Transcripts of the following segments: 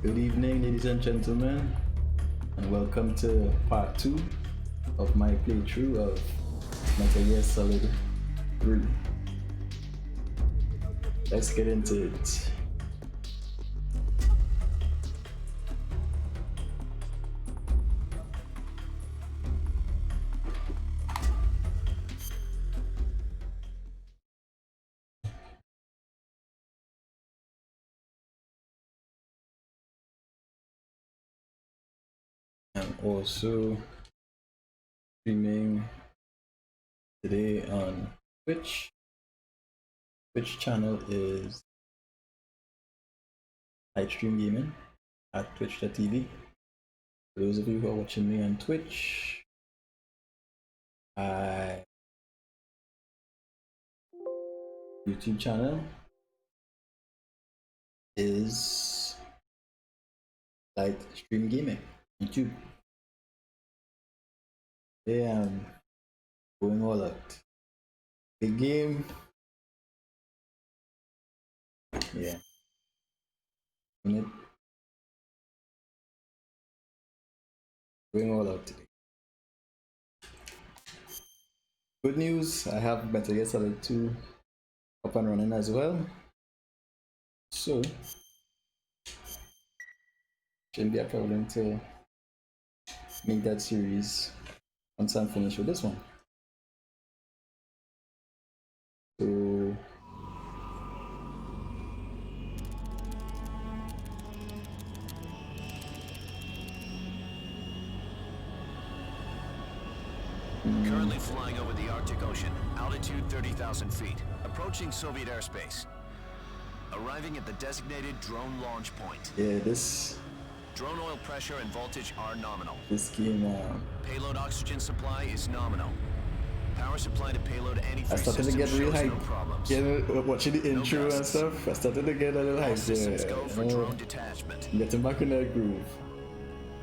Good evening, ladies and gentlemen, and welcome to part 2 of my playthrough of Metal Gear Solid 3. Let's get into it. I'm also streaming today on Twitch. Twitch channel is Lightstream Gaming at twitch.tv. For those of you who are watching me on Twitch, my YouTube channel is Lightstream Gaming YouTube. Today I'm going all out. Big game. Yeah. Going all out today. Good news, I have Metal Gear Solid 2 up and running as well. So shouldn't be a problem to make that series once I'm finished with this one. So Currently flying over the Arctic Ocean, altitude 30,000 feet, approaching Soviet airspace. Arriving at the designated drone launch point. yeah, this Drone oil pressure and voltage are nominal. game Payload oxygen supply is nominal. Power supply to payload I antifreeze started to system get real shows hype. no problems. Watching the intro and gusts. stuff, I started to get a little All hype systems there. go for drone detachment. Getting back in that groove.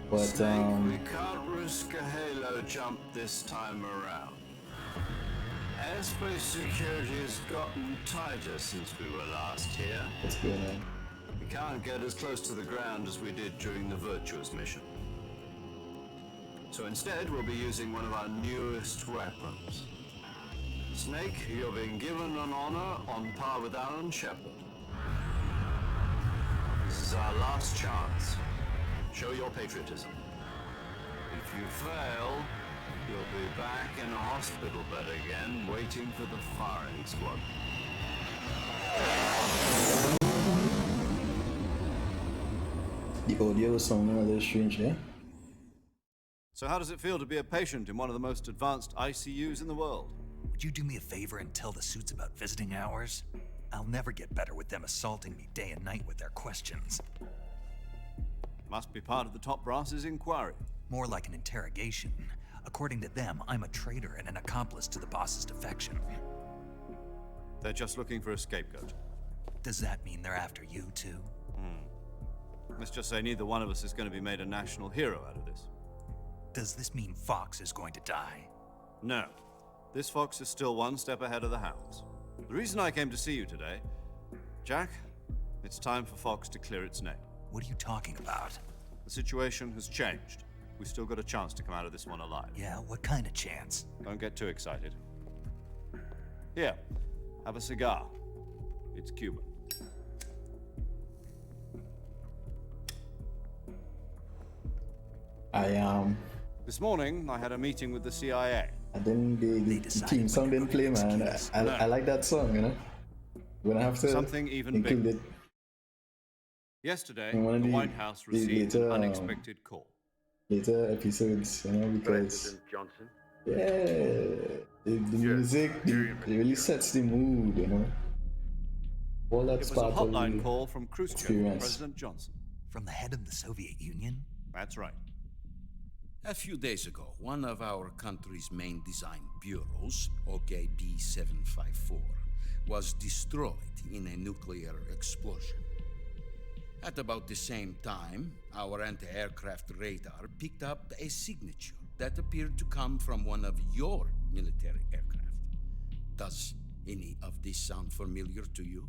But Snake, we can't risk a halo jump this time around. Airspace security has gotten tighter since we were last here. what's going on? We can't get as close to the ground as we did during the Virtuous mission. So instead, we'll be using one of our newest weapons. Snake, you're being given an honor on par with Alan Shepard. This is our last chance. Show your patriotism. If you fail, you'll be back in a hospital bed again, waiting for the firing squad. The audio is sounding a little strange there. So how does it feel to be a patient in one of the most advanced ICUs in the world? Would you do me a favor and tell the suits about visiting hours? I'll never get better with them assaulting me day and night with their questions. Must be part of the top brass's inquiry. More like an interrogation. According to them, I'm a traitor and an accomplice to the boss's defection. They're just looking for a scapegoat. Does that mean they're after you too? Let's just say neither one of us is going to be made a national hero out of this. Does this mean Fox is going to die? No. This fox is still one step ahead of the hounds. The reason I came to see you today, Jack, it's time for Fox to clear its name. What are you talking about? The situation has changed. We've still got a chance to come out of this one alive. Yeah, what kind of chance? Don't get too excited. Here, have a cigar. It's Cuban. This morning, I had a meeting with the CIA. I didn't the decided team when song you're didn't play, running man. excuses. I like that song, you know. We're gonna have to Something even include bigger. it. Yesterday, In one the of White House the received later, an unexpected call. later episodes, you know, because Johnson. the music it really sets the mood, you know. All It that's was a part of hotline the call from Khrushchev to experience. President Johnson. From the head of the Soviet Union? That's right. A few days ago, one of our country's main design bureaus, OKB 754, was destroyed in a nuclear explosion. At about the same time, our anti-aircraft radar picked up a signature that appeared to come from one of your military aircraft. Does any of this sound familiar to you?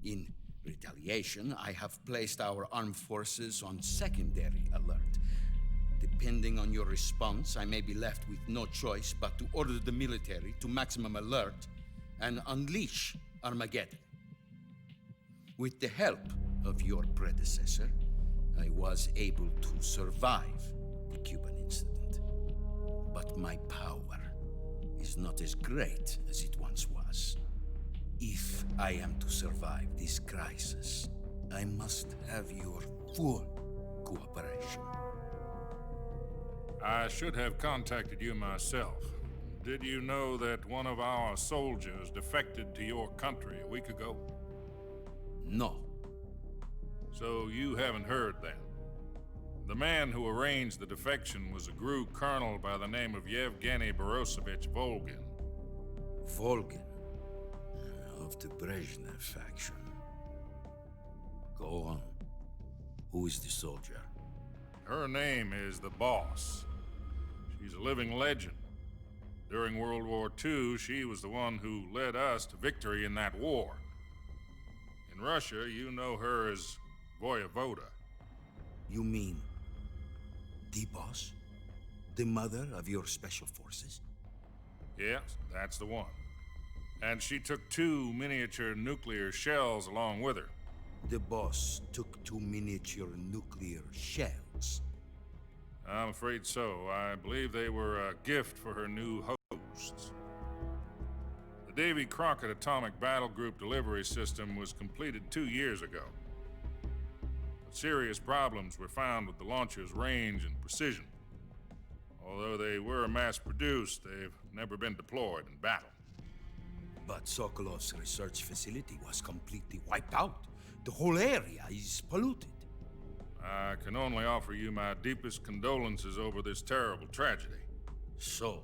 In retaliation, I have placed our armed forces on secondary alert. Depending on your response, I may be left with no choice but to order the military to maximum alert and unleash Armageddon. With the help of your predecessor, I was able to survive the Cuban incident. But my power is not as great as it once was. If I am to survive this crisis, I must have your full cooperation. I should have contacted you myself. Did you know that one of our soldiers defected to your country a week ago? No. So you haven't heard then. The man who arranged the defection was a GRU colonel by the name of Yevgeny Borosovich Volgin. Volgin, of the Brezhnev faction. Go on. Who is the soldier? Her name is the Boss. She's a living legend. During World War II, she was the one who led us to victory in that war. In Russia, you know her as Voyevoda. You mean the boss? The mother of your special forces? Yes, that's the one. And she took 2 miniature nuclear shells along with her. The boss took 2 miniature nuclear shells. I'm afraid so. I believe they were a gift for her new hosts. The Davy Crockett Atomic Battle Group delivery system was completed 2 years ago. But serious problems were found with the launcher's range and precision. Although they were mass-produced, they've never been deployed in battle. But Sokolov's research facility was completely wiped out. The whole area is polluted. I can only offer you my deepest condolences over this terrible tragedy. So,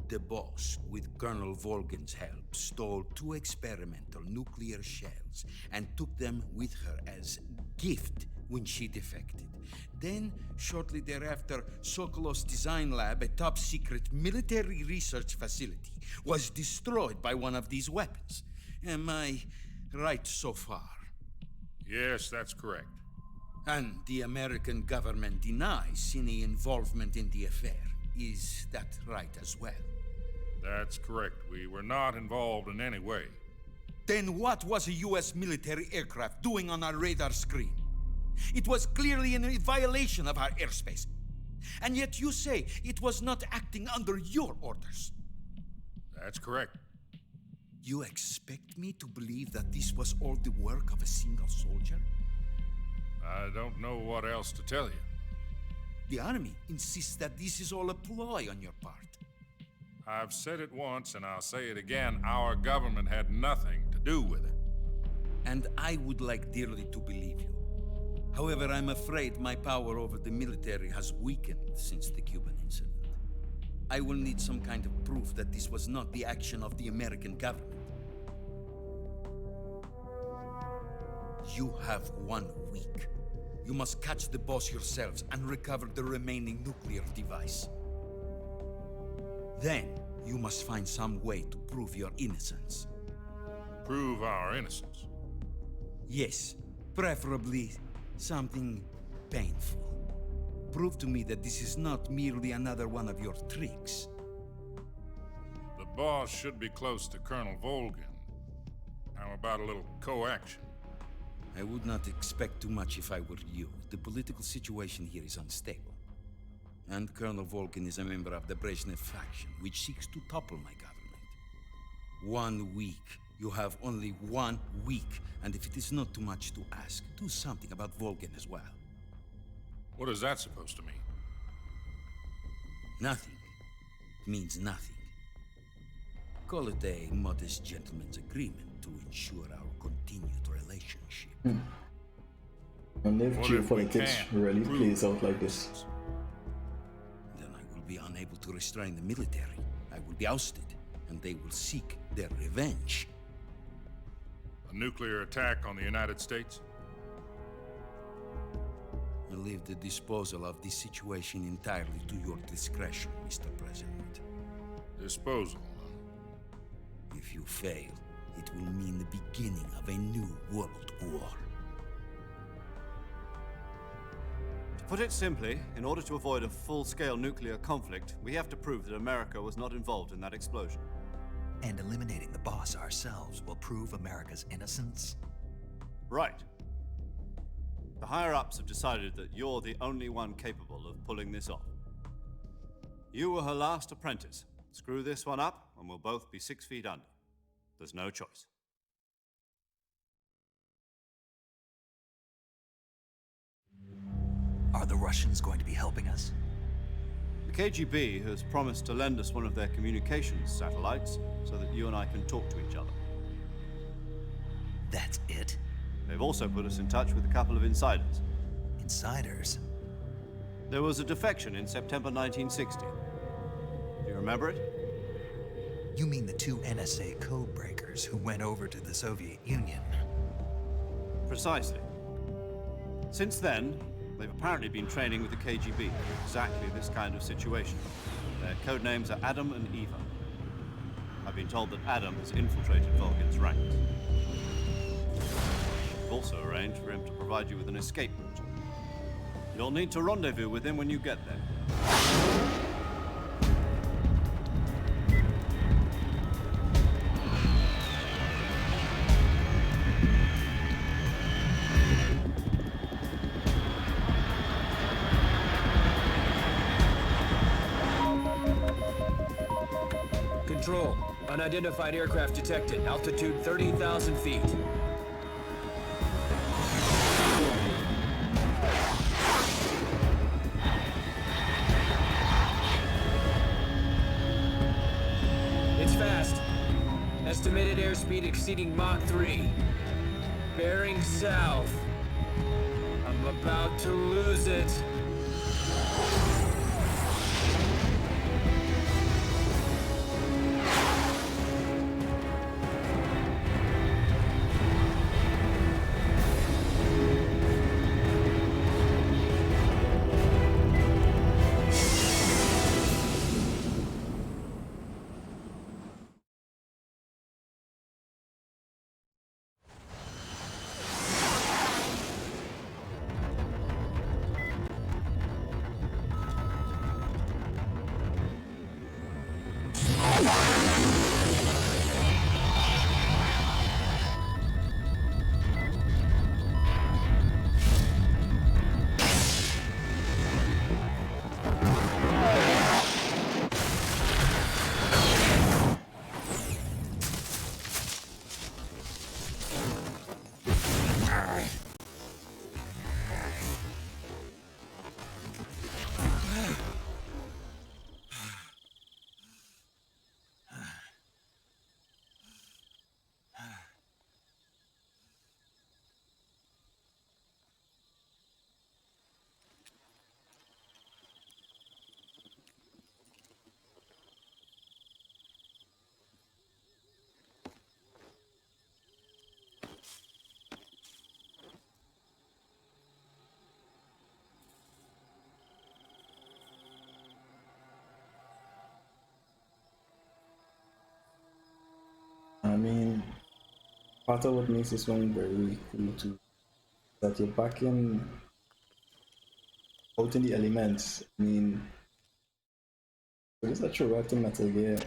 the boss, with Colonel Volgin's help, stole 2 experimental nuclear shells and took them with her as gift when she defected. Then, shortly thereafter, Sokolov's design lab, a top-secret military research facility, was destroyed by one of these weapons. Am I right so far? Yes, that's correct. And the American government denies any involvement in the affair. Is that right as well? That's correct. We were not involved in any way. Then what was a U.S. military aircraft doing on our radar screen? It was clearly in a violation of our airspace. And yet you say it was not acting under your orders. That's correct. You expect me to believe that this was all the work of a single soldier? I don't know what else to tell you. The army insists that this is all a ploy on your part. I've said it once and I'll say it again. Our government had nothing to do with it. And I would like dearly to believe you. However, I'm afraid my power over the military has weakened since the Cuban incident. I will need some kind of proof that this was not the action of the American government. You have 1 week. You must catch the boss yourselves and recover the remaining nuclear device. Then, you must find some way to prove your innocence. Prove our innocence. Yes, preferably something painful. Prove to me that this is not merely another one of your tricks. The boss should be close to Colonel Volgin. How about a little co-action? I would not expect too much if I were you. The political situation here is unstable. And Colonel Volgin is a member of the Brezhnev faction, which seeks to topple my government. 1 week. You have only 1 week. And if it is not too much to ask, do something about Volgin as well. What is that supposed to mean? Nothing. It means nothing. Call it a modest gentleman's agreement to ensure our continued relationship. And if What if we geopolitics can't really prove plays out like this, Then I will be unable to restrain the military. I will be ousted, and they will seek their revenge. A nuclear attack on the United States? I leave the disposal of this situation entirely to your discretion, Mr. President. Disposal, huh? If you fail, it will mean the beginning of a new world war. Put it simply, in order to avoid a full-scale nuclear conflict, we have to prove that America was not involved in that explosion. And eliminating the boss ourselves will prove America's innocence? Right. The higher-ups have decided that you're the only one capable of pulling this off. You were her last apprentice. Screw this one up, and we'll both be 6 feet under. There's no choice. Are the Russians going to be helping us? The KGB has promised to lend us one of their communications satellites so that you and I can talk to each other. That's it? They've also put us in touch with a couple of insiders. Insiders? There was a defection in September 1960. Do you remember it? You mean the 2 NSA codebreakers who went over to the Soviet Union? Precisely. Since then, they've apparently been training with the KGB for exactly this kind of situation. Their code names are Adam and Eva. I've been told that Adam has infiltrated Volgin's ranks. We've also arranged for him to provide you with an escape route. You'll need to rendezvous with him when you get there. Control. Unidentified aircraft detected. Altitude 30,000 feet. It's fast. Estimated airspeed exceeding Mach 3. Bearing south. I'm about to lose it. I mean, part of what makes this one very cool too, that you're back in, out in the elements. I mean, it is a throwback to Metal Gear,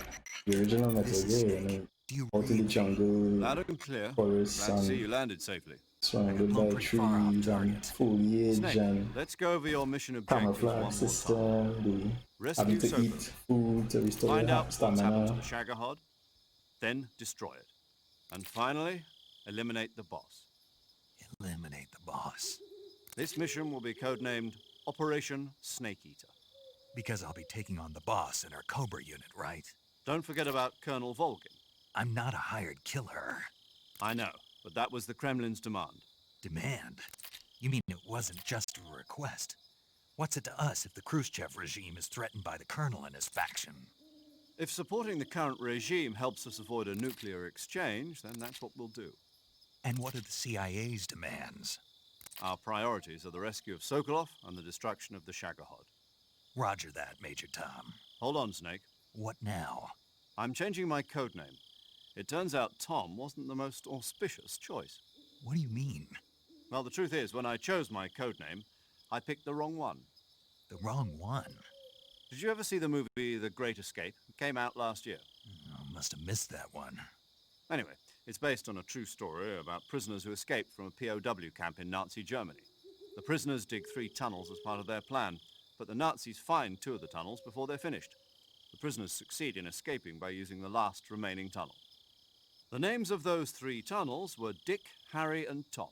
the original Metal Gear. I mean, out in the jungle, Loud and clear. forests, Glad to see and you landed safely. surrounded by trees and foliage Snake, and let's go over your mission objectives one camouflage more time. system, the Rescue having to Soka. eat food to restore Find your out what's happened to stamina. the Shagohod, then destroy it. And finally, eliminate the boss. Eliminate the boss. This mission will be codenamed Operation Snake Eater. Because I'll be taking on the boss in our Cobra unit, right? Don't forget about Colonel Volgin. I'm not a hired killer. I know, but that was the Kremlin's demand. Demand? You mean it wasn't just a request? What's it to us if the Khrushchev regime is threatened by the Colonel and his faction? If supporting the current regime helps us avoid a nuclear exchange, then that's what we'll do. And what are the CIA's demands? Our priorities are the rescue of Sokolov and the destruction of the Shagohod. Roger that, Major Tom. Hold on, Snake. What now? I'm changing my codename. It turns out Tom wasn't the most auspicious choice. What do you mean? Well, the truth is, when I chose my codename, I picked the wrong one. The wrong one. Did you ever see the movie The Great Escape? It came out last year. Oh, must have missed that one. Anyway, it's based on a true story about prisoners who escaped from a POW camp in Nazi Germany. The prisoners dig 3 tunnels as part of their plan, but the Nazis find 2 of the tunnels before they're finished. The prisoners succeed in escaping by using the last remaining tunnel. The names of those 3 tunnels were Dick, Harry, and Tom.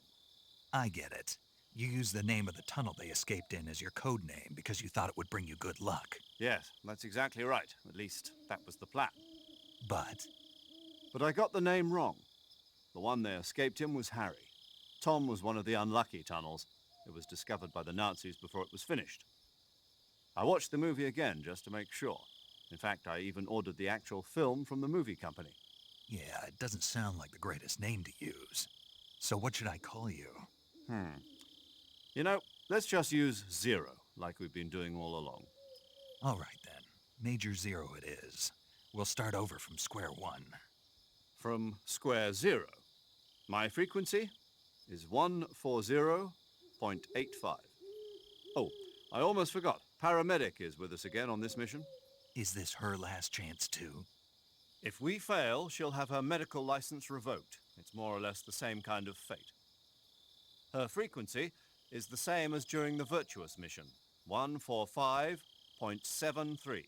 I get it. You used the name of the tunnel they escaped in as your code name because you thought it would bring you good luck. Yes, that's exactly right. At least, that was the plan. But But I got the name wrong. The one they escaped in was Harry. Tom was one of the unlucky tunnels. It was discovered by the Nazis before it was finished. I watched the movie again just to make sure. In fact, I even ordered the actual film from the movie company. yeah, it doesn't sound like the greatest name to use. So what should I call you? You know, let's just use Zero, like we've been doing all along. All right then. Major Zero it is. We'll start over from square one. From square 0. My frequency is 140.85. Oh, I almost forgot. Paramedic is with us again on this mission. Is this her last chance too? If we fail, she'll have her medical license revoked. It's more or less the same kind of fate. Her frequency is the same as during the Virtuous mission, 145.73.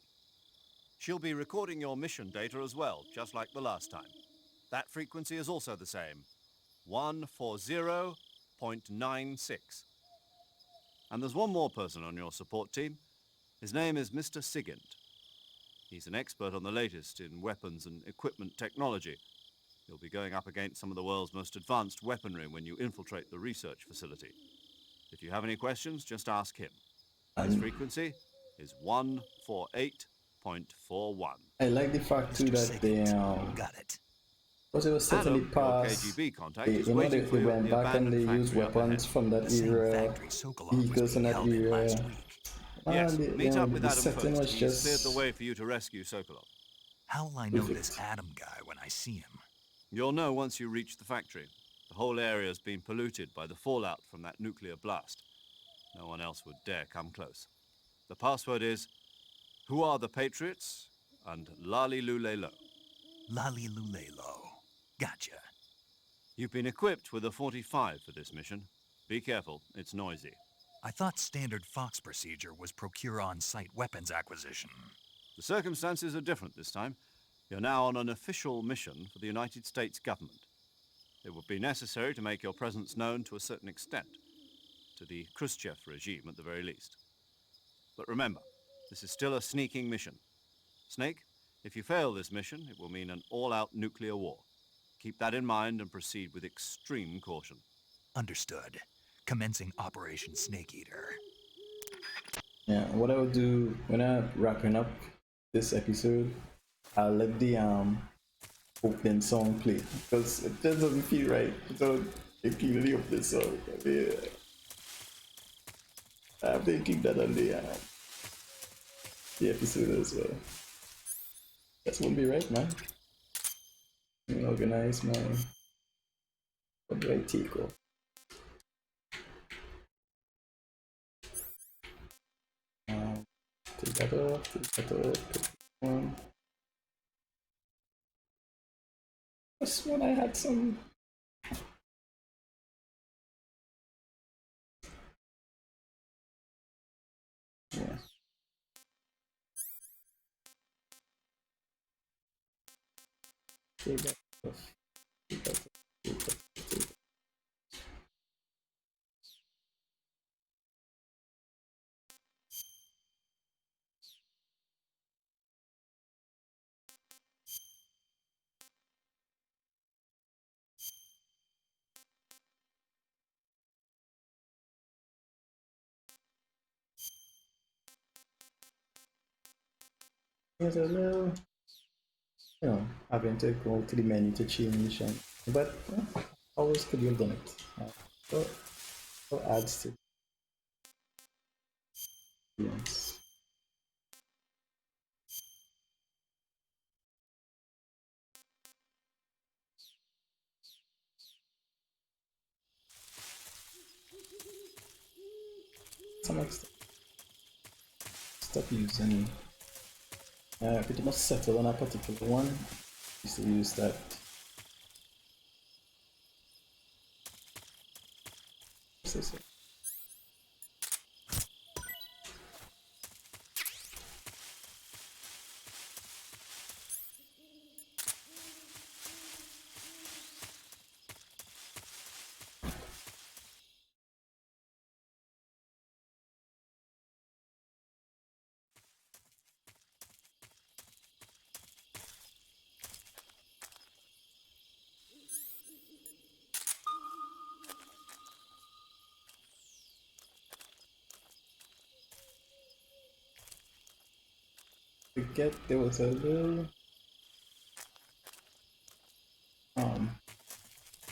She'll be recording your mission data as well, just like the last time. That frequency is also the same, 140.96. And there's one more person on your support team. His name is Mr. Sigint. He's an expert on the latest in weapons and equipment technology. You'll be going up against some of the world's most advanced weaponry when you infiltrate the research facility. If you have any questions, just ask him. His frequency is 148.41. I like the fact too that they Got it. because it was certainly Adam, your past. KGB contact, They, is you know, waiting they for you at went the back and they abandoned used factory up weapons ahead. from that The same era, factory Sokolov was vehicles in being that held in last era. week. Yes, And meet up with the Adam setting first. was He's just cleared the way for you to rescue Sokolov. How'll I know Perfect. this Adam guy when I see him? You'll know once you reach the factory. The whole area's been polluted by the fallout from that nuclear blast. No one else would dare come close. The password is, "Who are the Patriots?" and Lali Lulelo. Lali Lulelo. Gotcha. You've been equipped with a 45 for this mission. Be careful, it's noisy. I thought standard Fox procedure was procure on-site weapons acquisition. The circumstances are different this time. You're now on an official mission for the United States government. It would be necessary to make your presence known to a certain extent, to the Khrushchev regime at the very least. But remember, this is still a sneaking mission. Snake, if you fail this mission, it will mean an all-out nuclear war. Keep that in mind and proceed with extreme caution. Understood. Commencing Operation Snake Eater. Yeah, what I would do when I'm wrapping up this episode, I'll let the opening song play because it just doesn't feel right without including the opening song. I mean, I'm thinking that on the episode as well. That won't be right, man. Let me organize my. What do I take off? Take that off, take that off, take one. This one I had some. Yeah. Take that off. Take that off. Take that off. Take that off. Here's a little, having to go to the menu to change, but always could you have done it. So adds to yes. like stop using. Pretty much settle on a particular one. Used to use that. So. Forget there was a little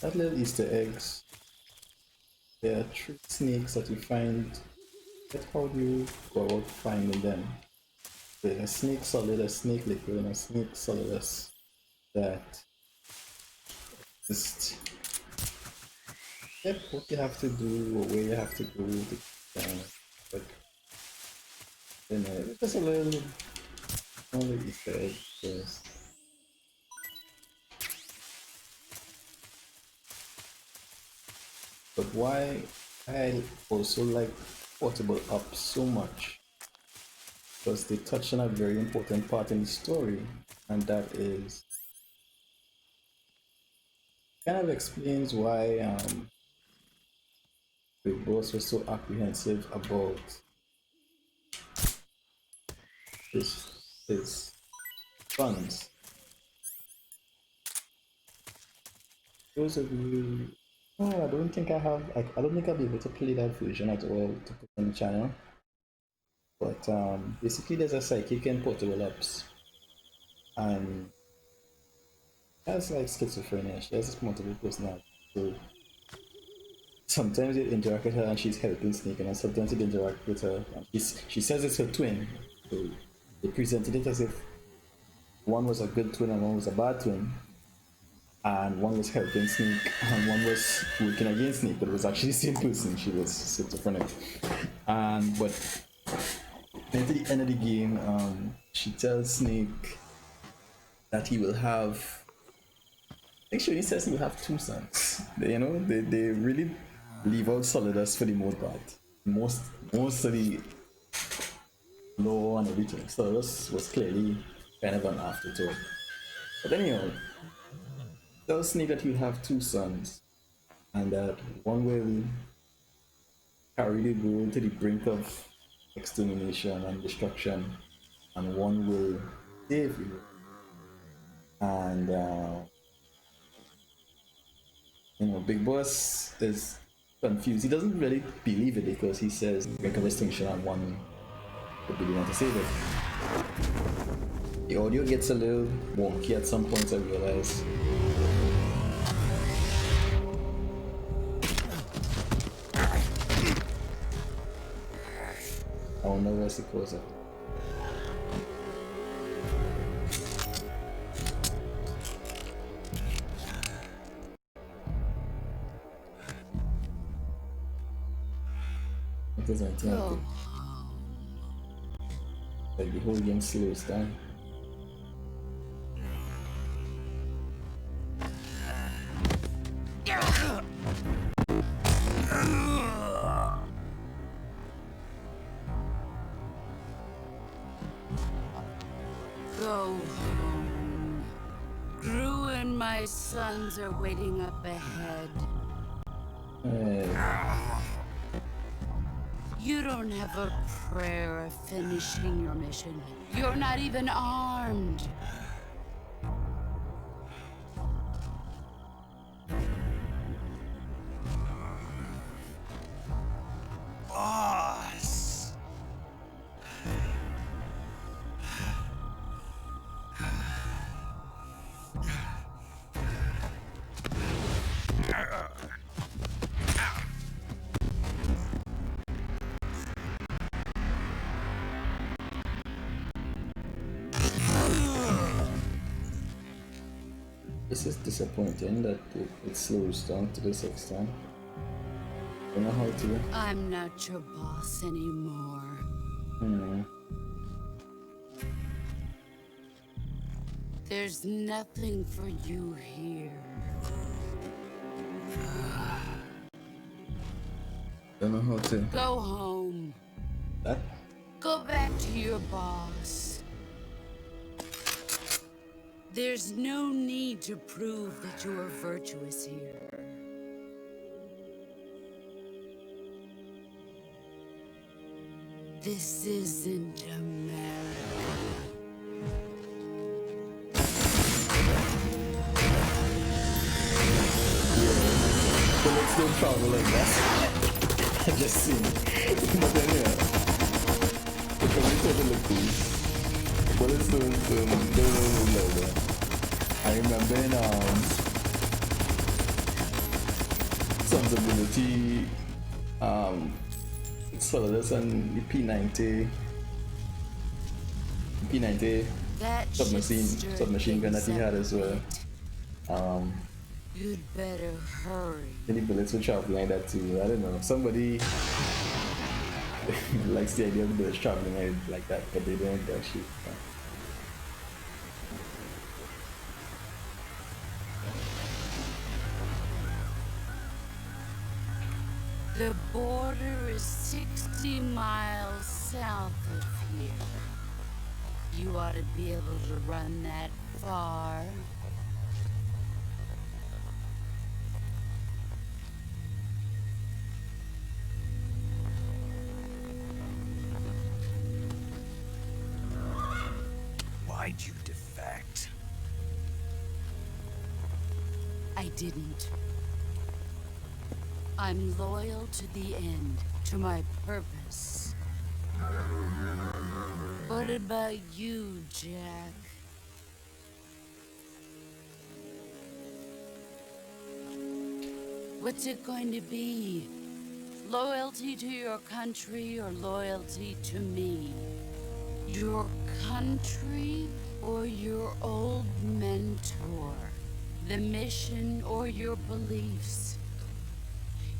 that little Easter eggs. There are 3 snakes that you find. But how do you go about finding them? There's a snake solid, a snake liquid, and a snake solidus that just what you have to do or where you have to go to but you know, it's just a little only Easter egg first. But why I also like Portable Up so much, because they touch on a very important part in the story, and that is kind of explains why the boss was so apprehensive about his funds. Those of you, I don't think I have. I don't think I'll be able to play that version at all to put on the channel. But basically, there's a psychic in Portable Ups, and she has like schizophrenia. She has multiple personalities. So sometimes you interact with her and she's helping Snake, and sometimes you interact with her and she says it's her twin. So they presented it as if one was a good twin and one was a bad twin, and one was helping Snake and one was working against Snake, but it was actually the same person. She was schizophrenic. But then to the end of the game, she tells Snake that he will have. I think she only says he will have 2 sons. They really leave out Solidus for the most part. Most of the law and everything. Solidus was clearly kind of an afterthought. But anyhow, tells Snake that he'll have 2 sons, and that one will carry the goal to the brink of extermination and destruction, and one will save you. And Big Boss is confused. He doesn't really believe it because he says brink of extinction and one would be the one to save it. The audio gets a little wonky at some points, I realize. I don't know where's the closer. It doesn't like like the whole game slows down. Go home. Drew and my sons are waiting up ahead. You don't have a prayer of finishing your mission. You're not even armed. Boss! This is disappointing that it slows down to this extent. Don't know how to. I'm not your boss anymore. Hmm. There's nothing for you here. Don't know how to. Go home. That? Go back to your boss. There's no need to prove that you are virtuous here. This isn't America. Bullets don't travel like that. I just seen it. But then yeah. Because we totally look cool. Bullets don't move like that. I remember in Sons of Liberty, Solidus and the P90 That submachine gun that he had as well. You'd better hurry. Any bullets would travel like that too. I don't know. Somebody likes the idea of bullets traveling like that, but they don't actually. The border is 60 miles south of here. You ought to be able to run that far. Why'd you defect? I didn't. I'm loyal to the end, to my purpose. What about you, Jack? What's it going to be? Loyalty to your country or loyalty to me? Your country or your old mentor? The mission or your beliefs?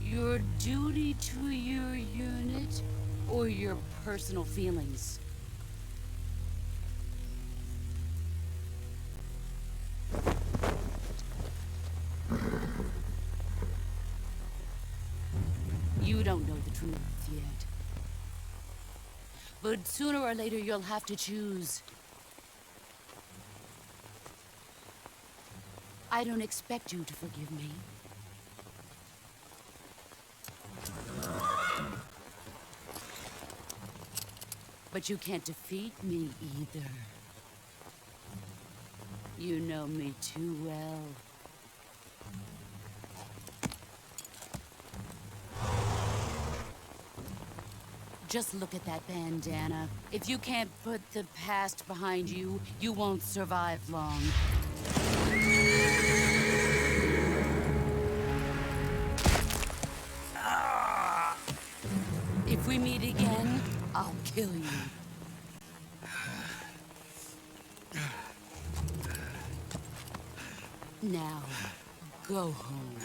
Your duty to your unit or your personal feelings? You don't know the truth yet. But sooner or later you'll have to choose. I don't expect you to forgive me. But you can't defeat me either. You know me too well. Just look at that bandana. If you can't put the past behind you, you won't survive long. If we meet again, I'll kill you. Now, go home.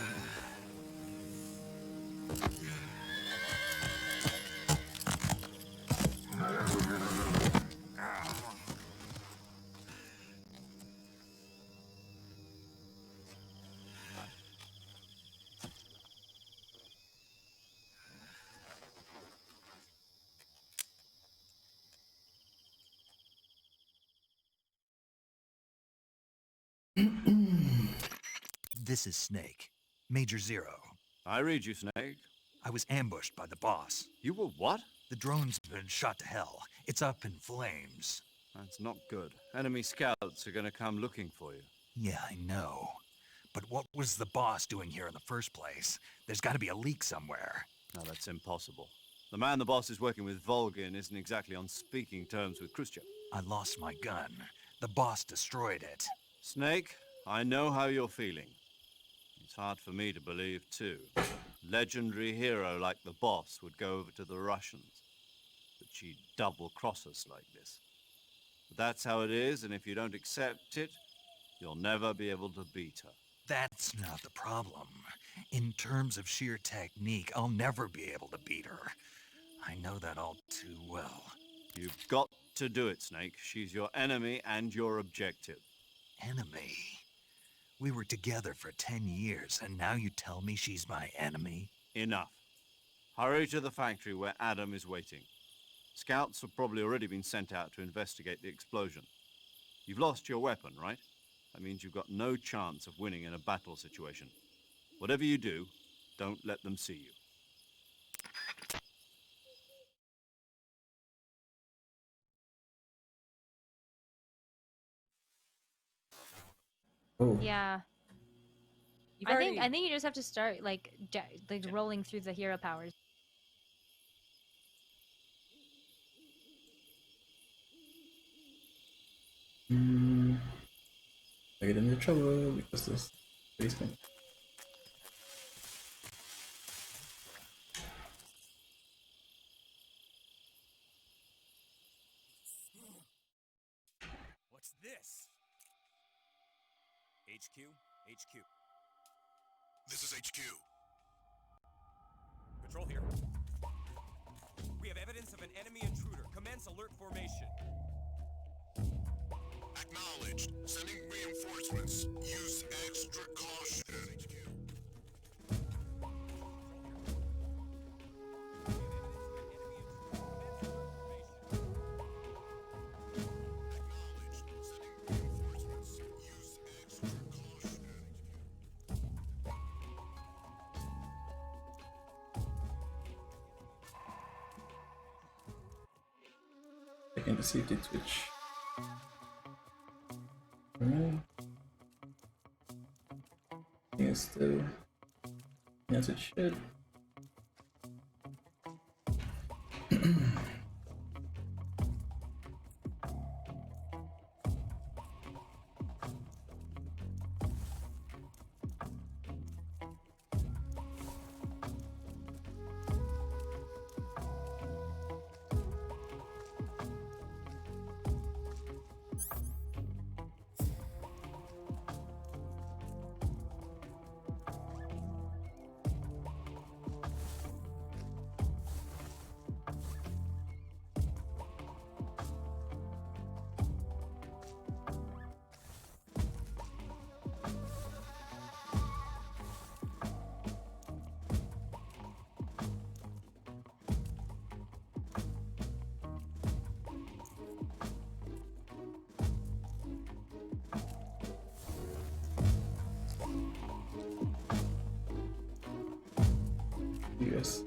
This is Snake. Major Zero. I read you, Snake. I was ambushed by the boss. You were what? The drone's been shot to hell. It's up in flames. That's not good. Enemy scouts are gonna come looking for you. Yeah, I know. But what was the boss doing here in the first place? There's gotta be a leak somewhere. No, that's impossible. The man the boss is working with, Volgin, isn't exactly on speaking terms with Khrushchev. I lost my gun. The boss destroyed it. Snake, I know how you're feeling. It's hard for me to believe, too. Legendary hero like the boss would go over to the Russians. But she'd double-cross us like this. But that's how it is, and if you don't accept it, you'll never be able to beat her. That's not the problem. In terms of sheer technique, I'll never be able to beat her. I know that all too well. You've got to do it, Snake. She's your enemy and your objective. Enemy? We were together for 10 years, and now you tell me she's my enemy? Enough. Hurry to the factory where Adam is waiting. Scouts have probably already been sent out to investigate the explosion. You've lost your weapon, right? That means you've got no chance of winning in a battle situation. Whatever you do, don't let them see you. Oh, Yeah. I think you just have to start like rolling through the hero powers. I get into trouble because this basement. What's this? HQ? HQ. This is HQ. Patrol here. We have evidence of an enemy intruder. Commence alert formation. Acknowledged. Sending reinforcements. Use extra caution. HQ. Checking the safety switch. Alright. Yeah, still. Yes, it should. Yes.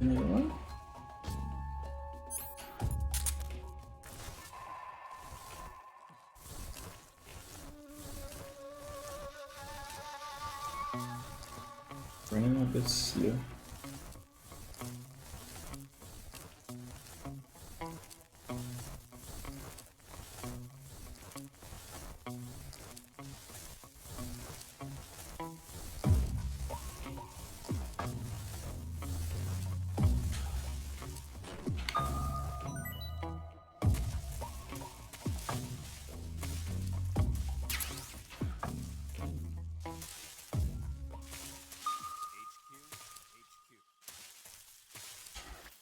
Another one? Running a bit slow.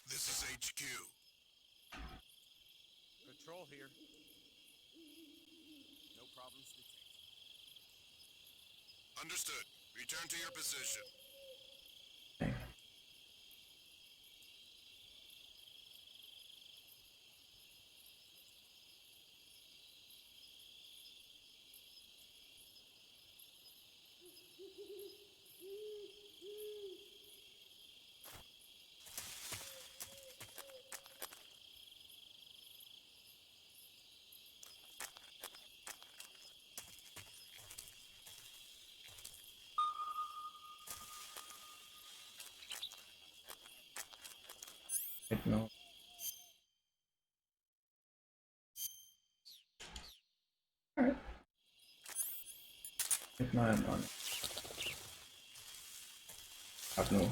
This is HQ. Patrol here. No problems detected. Understood. Return to your position. right now. Alright. Right now I'm on it. Have no.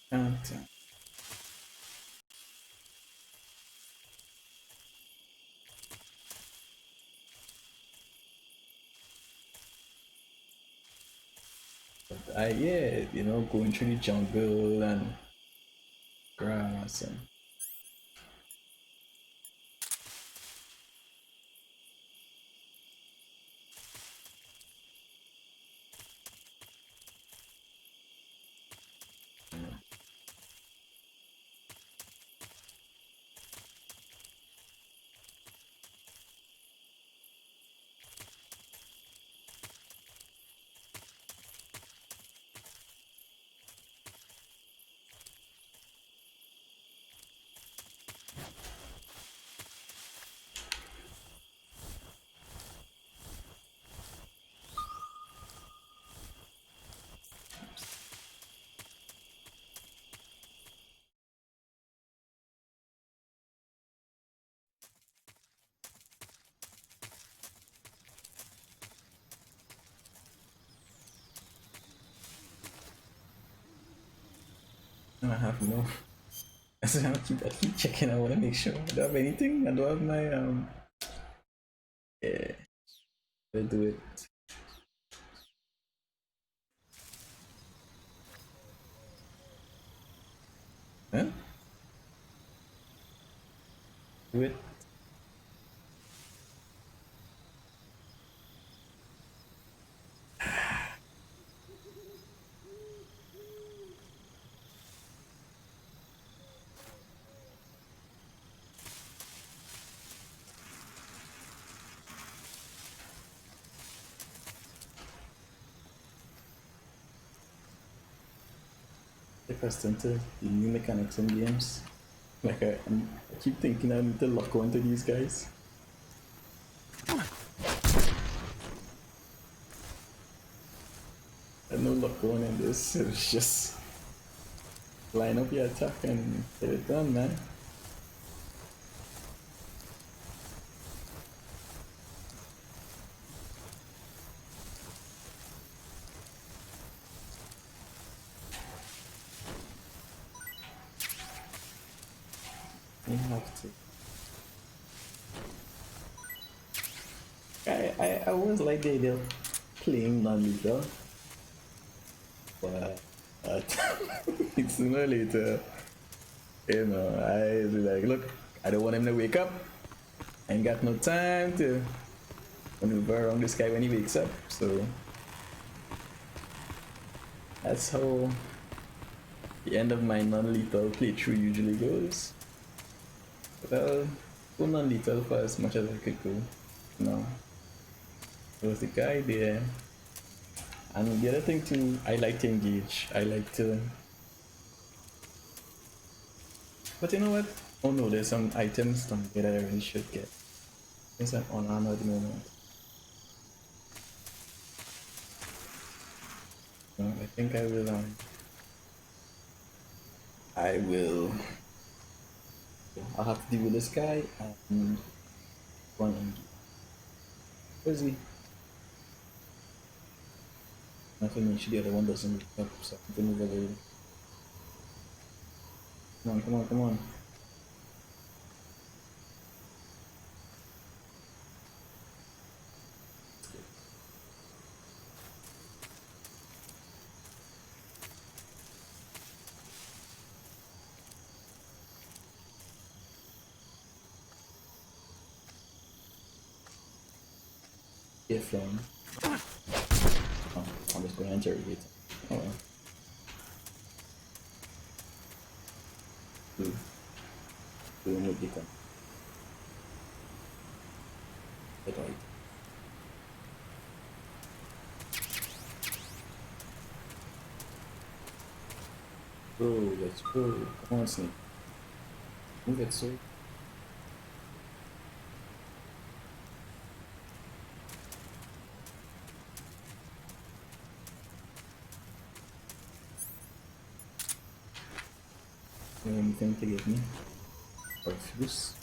Can't. But yeah, you know, going through the jungle and grass and I have no. So I keep checking. I want to make sure. Do I have anything? I don't have my Yeah, I do it. Huh? Do it. If I into the new mechanics in games, like I keep thinking I need to lock onto these guys. I no lock on in this. It's just line up your attack and get it done, man. You have to. I always like the idea of playing non-lethal, but sooner or later, you know, I was like, look, I don't want him to wake up. I ain't got no time to maneuver around this guy when he wakes up, so that's how the end of my non-lethal playthrough usually goes. But I'll go non-lethal for as much as I could go. No. There was the guy there. And the other thing too, I like to engage. I like to... But you know what? Oh no, there's some items down here that I really should get. Since I'm on armor at the moment. No, I think I will... I'll have to deal with this guy and one engage. Where is he? Nothing, make sure the other one doesn't wake up, so I have to move over. Come on, come on, come on. If oh, I'm just gonna interrogate him. Oh well. Do what you can. Get right. Bro, let's go. Come on, Snake. Move it, so. Anything to give me? Or fuse?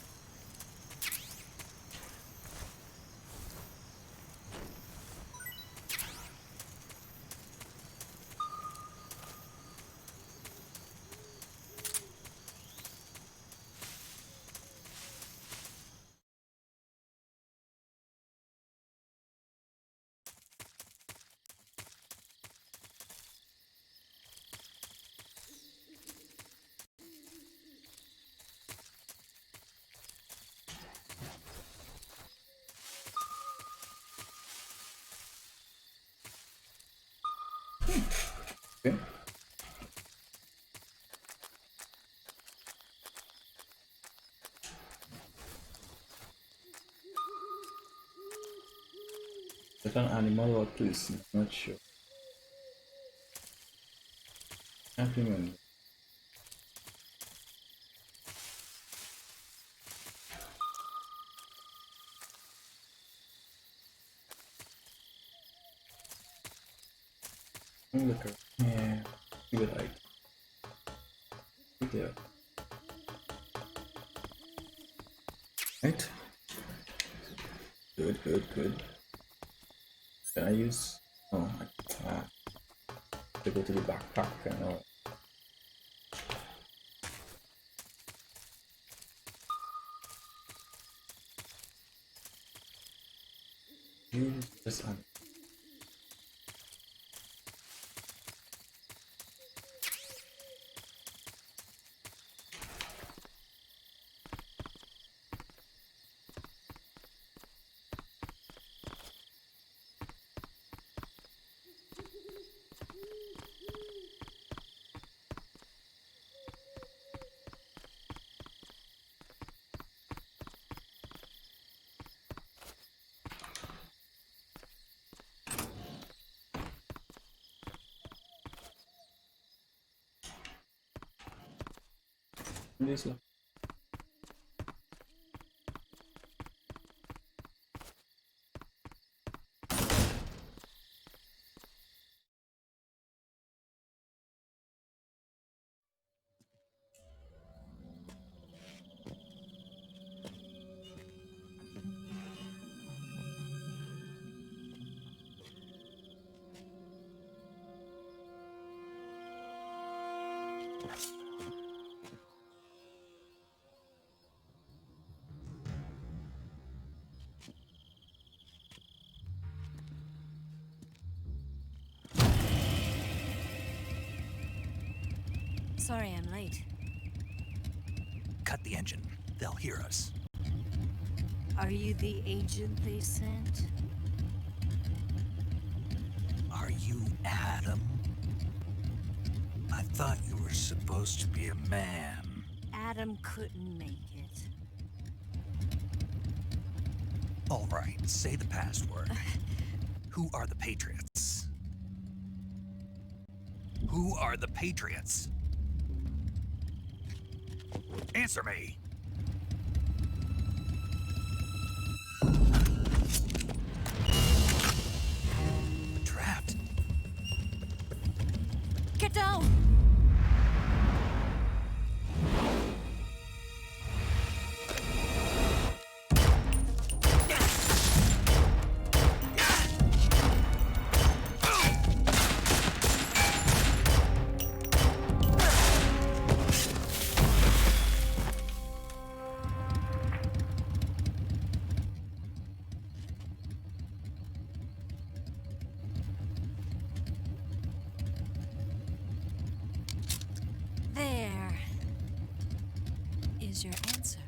Okay. Is that an animal or person? Not sure. Can't remember. Look at yeah, good idea. There. Right. Good, good, good. Can I use? Oh, to go to the backpack and all. Use this one. This one. Sorry I'm late. Cut the engine. They'll hear us. Are you the agent they sent? Are you Adam? I thought you were supposed to be a man. Adam couldn't make it. All right, say the password. Who are the Patriots? Who are the Patriots? Answer me! Trapped. Get down! There is your answer.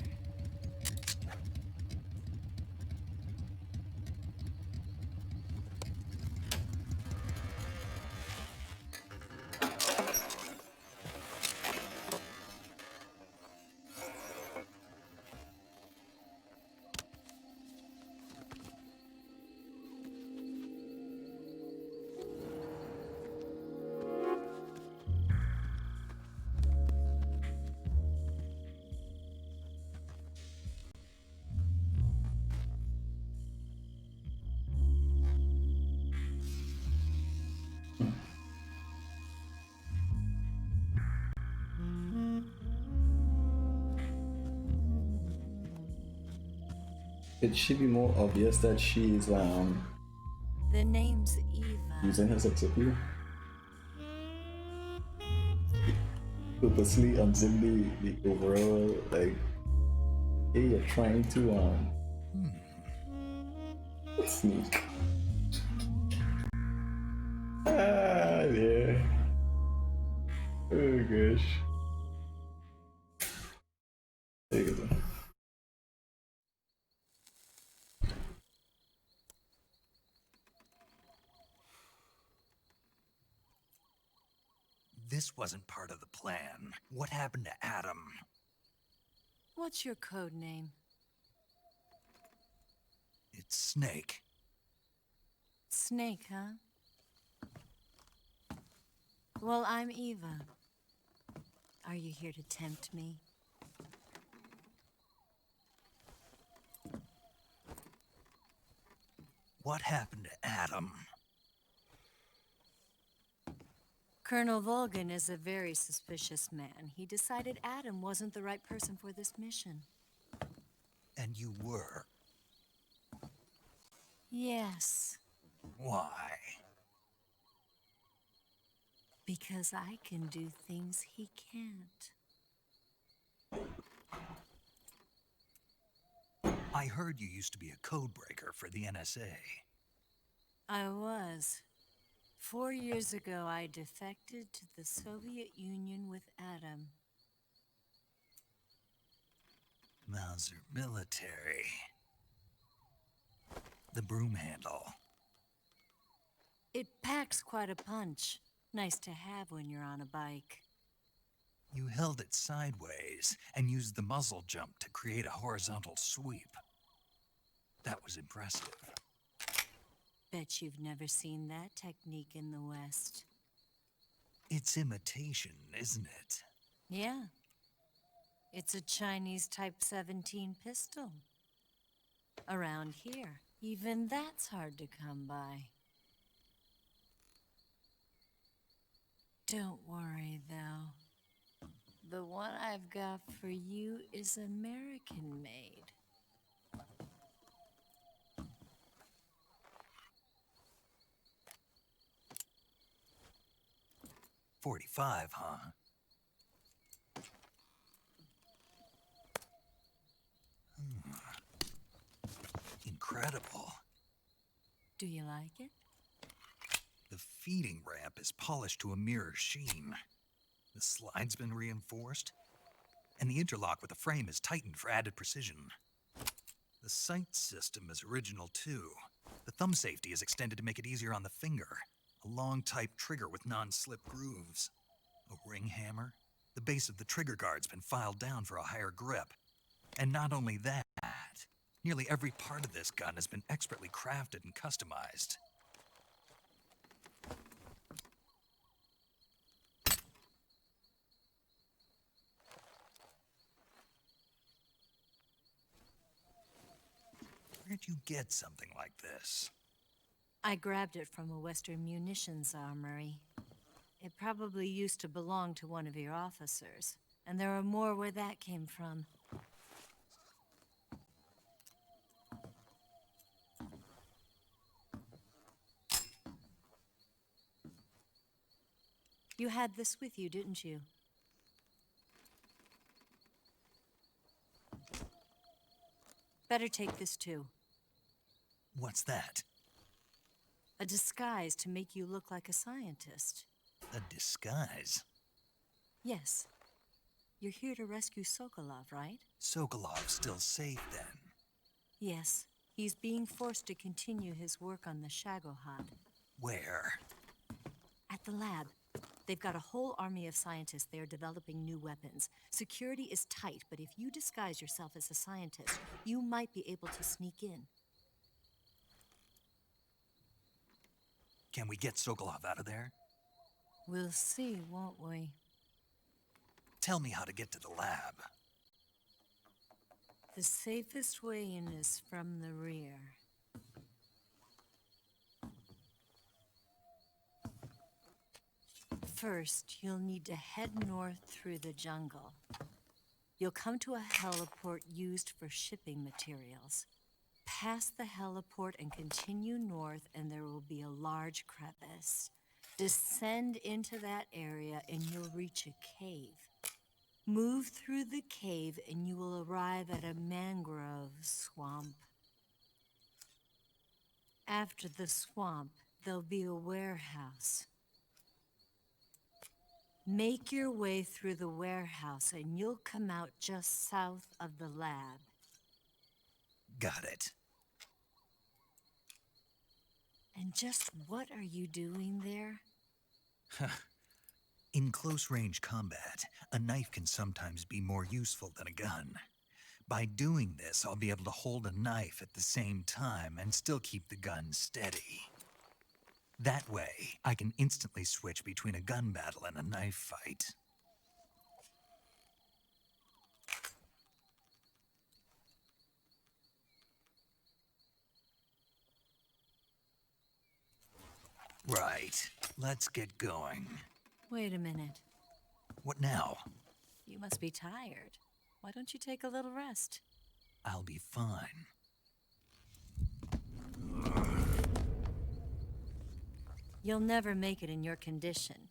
it should be more obvious that she's The name's Eva. using her sex appeal. Purposely unzip the overall, like, hey, you're trying to sneak. Ah, yeah. Oh gosh. There you go. This wasn't part of the plan. What happened to Adam? What's your code name? It's Snake. Snake, huh? Well, I'm Eva. Are you here to tempt me? What happened to Adam? Colonel Volgan is a very suspicious man. He decided Adam wasn't the right person for this mission. And you were. Yes, Why? because I can do things he can't. I heard you used to be a codebreaker for the NSA. I was. 4 years ago, I defected to the Soviet Union with Adam. Mauser military. The broom handle. It packs quite a punch. Nice to have when you're on a bike. You held it sideways and used the muzzle jump to create a horizontal sweep. That was impressive. Bet you've never seen that technique in the West. It's imitation, isn't it? Yeah. It's a Chinese Type 17 pistol. Around here, even that's hard to come by. Don't worry, though. The one I've got for you is American-made. .45, huh? Incredible. Do you like it? The feeding ramp is polished to a mirror sheen. The slide's been reinforced, and the interlock with the frame is tightened for added precision. The sight system is original too. The thumb safety is extended to make it easier on the finger. A long type trigger with non-slip grooves. A ring hammer. The base of the trigger guard's been filed down for a higher grip. And not only that, nearly every part of this gun has been expertly crafted and customized. Where'd you get something like this? I grabbed it from a Western munitions armory. It probably used to belong to one of your officers, and there are more where that came from. You had this with you, didn't you? Better take this too. What's that? A disguise to make you look like a scientist. A disguise? Yes. You're here to rescue Sokolov, right? Sokolov's still safe then? Yes. He's being forced to continue his work on the Shagohod. Where? At the lab. They've got a whole army of scientists there developing new weapons. Security is tight, but if you disguise yourself as a scientist, you might be able to sneak in. Can we get Sokolov out of there? We'll see, won't we? Tell me how to get to the lab. The safest way in is from the rear. First, you'll need to head north through the jungle. You'll come to a heliport used for shipping materials. Pass the heliport and continue north, and there will be a large crevice. Descend into that area, and you'll reach a cave. Move through the cave, and you will arrive at a mangrove swamp. After the swamp, there'll be a warehouse. Make your way through the warehouse, and you'll come out just south of the lab. Got it. And just what are you doing there? In close-range combat, a knife can sometimes be more useful than a gun. By doing this, I'll be able to hold a knife at the same time and still keep the gun steady. That way, I can instantly switch between a gun battle and a knife fight. Right, let's get going. Wait a minute. What now? You must be tired. Why don't you take a little rest? I'll be fine. You'll never make it in your condition.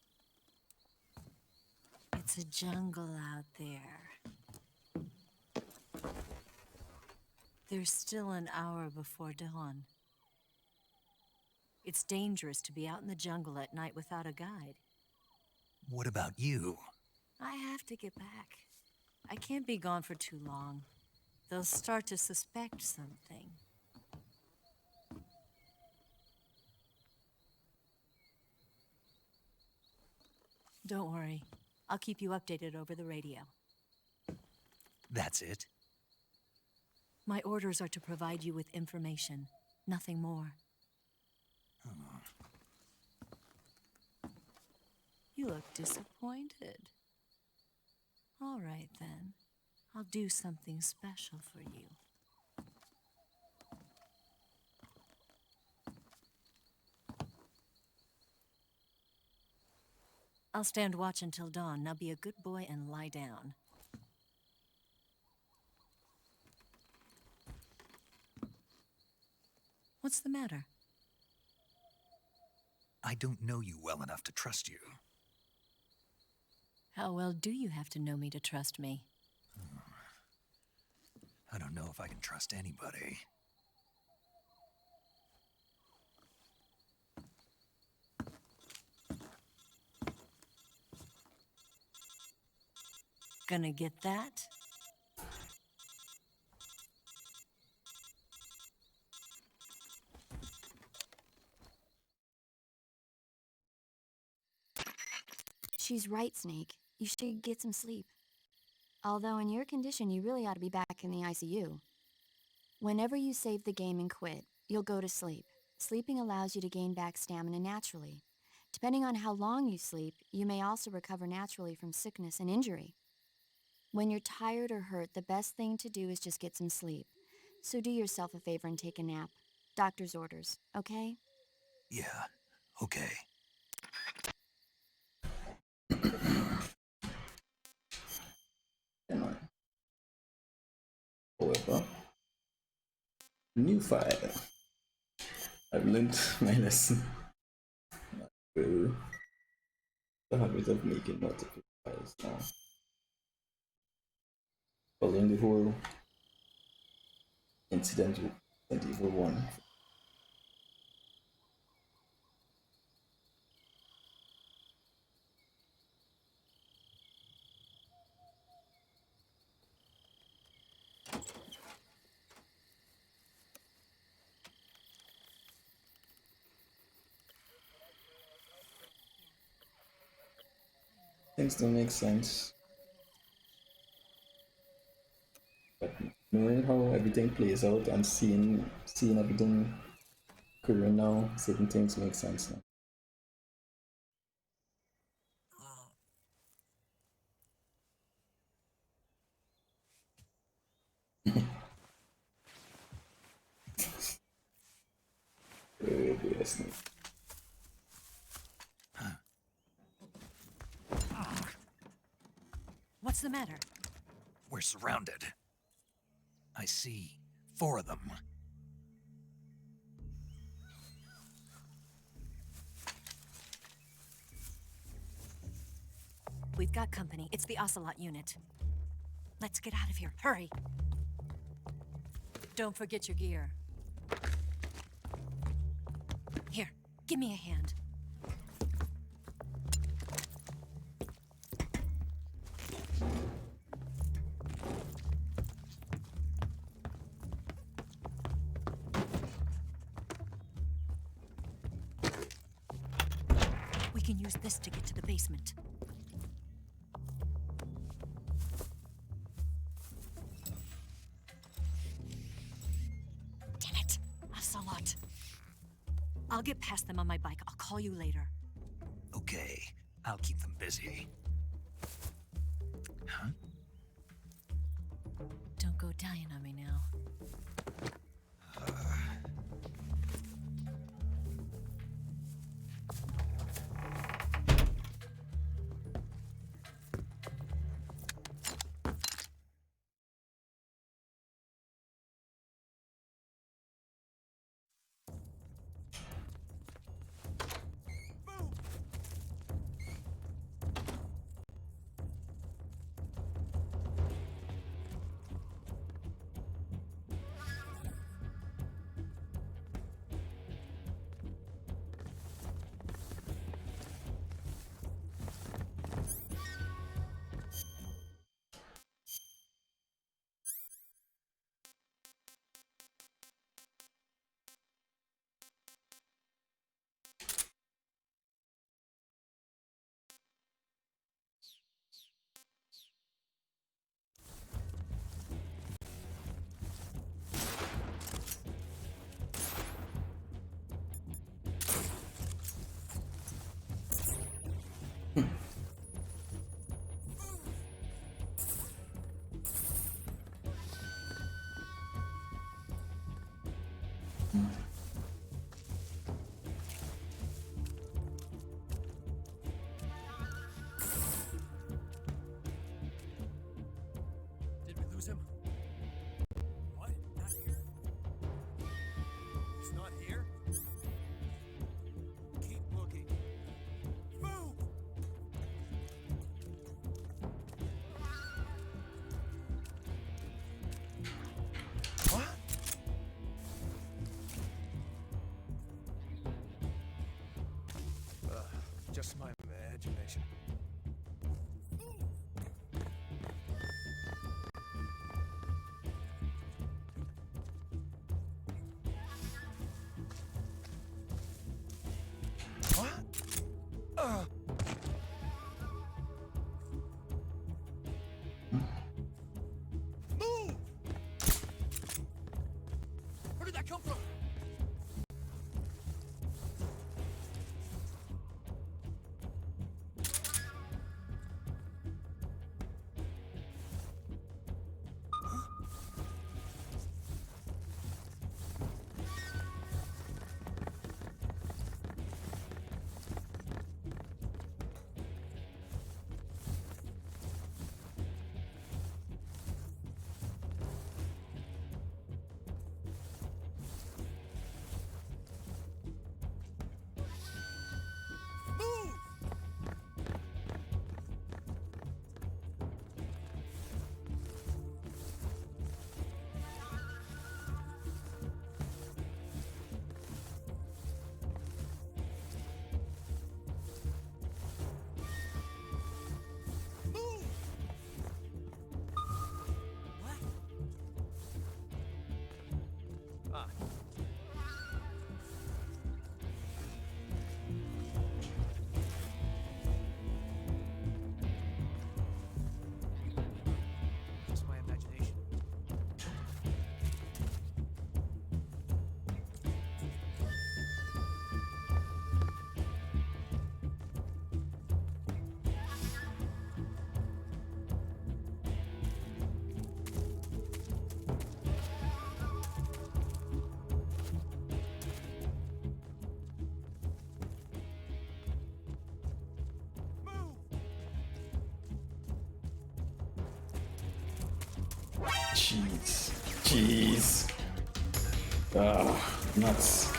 It's a jungle out there. There's still an hour before dawn. It's dangerous to be out in the jungle at night without a guide. What about you? I have to get back. I can't be gone for too long. They'll start to suspect something. Don't worry. I'll keep you updated over the radio. That's it? My orders are to provide you with information, nothing more. You look disappointed. All right, then. I'll do something special for you. I'll stand watch until dawn. Now be a good boy and lie down. What's the matter? I don't know you well enough to trust you. How well do you have to know me to trust me? I don't know if I can trust anybody. Gonna get that? She's right, Snake. You should get some sleep. Although in your condition, you really ought to be back in the ICU. Whenever you save the game and quit, you'll go to sleep. Sleeping allows you to gain back stamina naturally. Depending on how long you sleep, you may also recover naturally from sickness and injury. When you're tired or hurt, the best thing to do is just get some sleep. So do yourself a favor and take a nap. Doctor's orders, okay? Yeah, okay. However, new file. I've learned my lesson. The habit of making multiple files now. Following the whole incident with Resident Evil 1. Things don't make sense. But knowing how everything plays out and seeing everything occurring now, certain things make sense now. Yes. What's the matter? We're surrounded. I see 4 of them. We've got company. It's the Ocelot unit. Let's get out of here. Hurry. Don't forget your gear. Here, give me a hand. We can use this to get to the basement. Damn it! Ocelot. I'll get past them on my bike. I'll call you later. Okay, I'll keep them busy. Huh? Don't go dying on me now. Did we lose him? What? Not here? He's not here? Keep looking. Move! What? Just my imagination. What? Move! Where did that come from? Move! Move! What? Ah. Just my imagination. Jeez. Jeez. Nuts.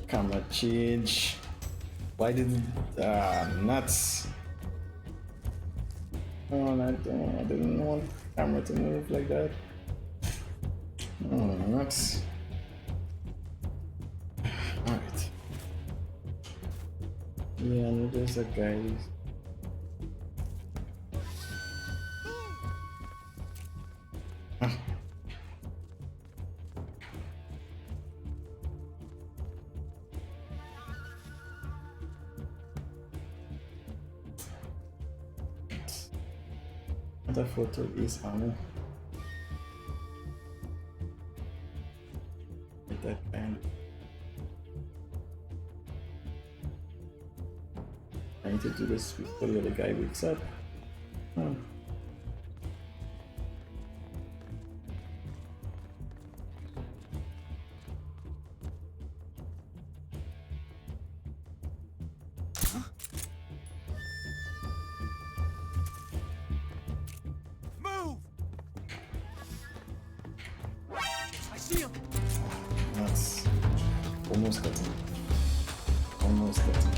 Camera change. Why did nuts? Oh, I didn't want the camera to move like that. Oh, nuts. Alright. Yeah, and there's a guy. The photo is on with that band. Trying to do this before the other guy wakes up. Oh. That's almost got him. Almost got him.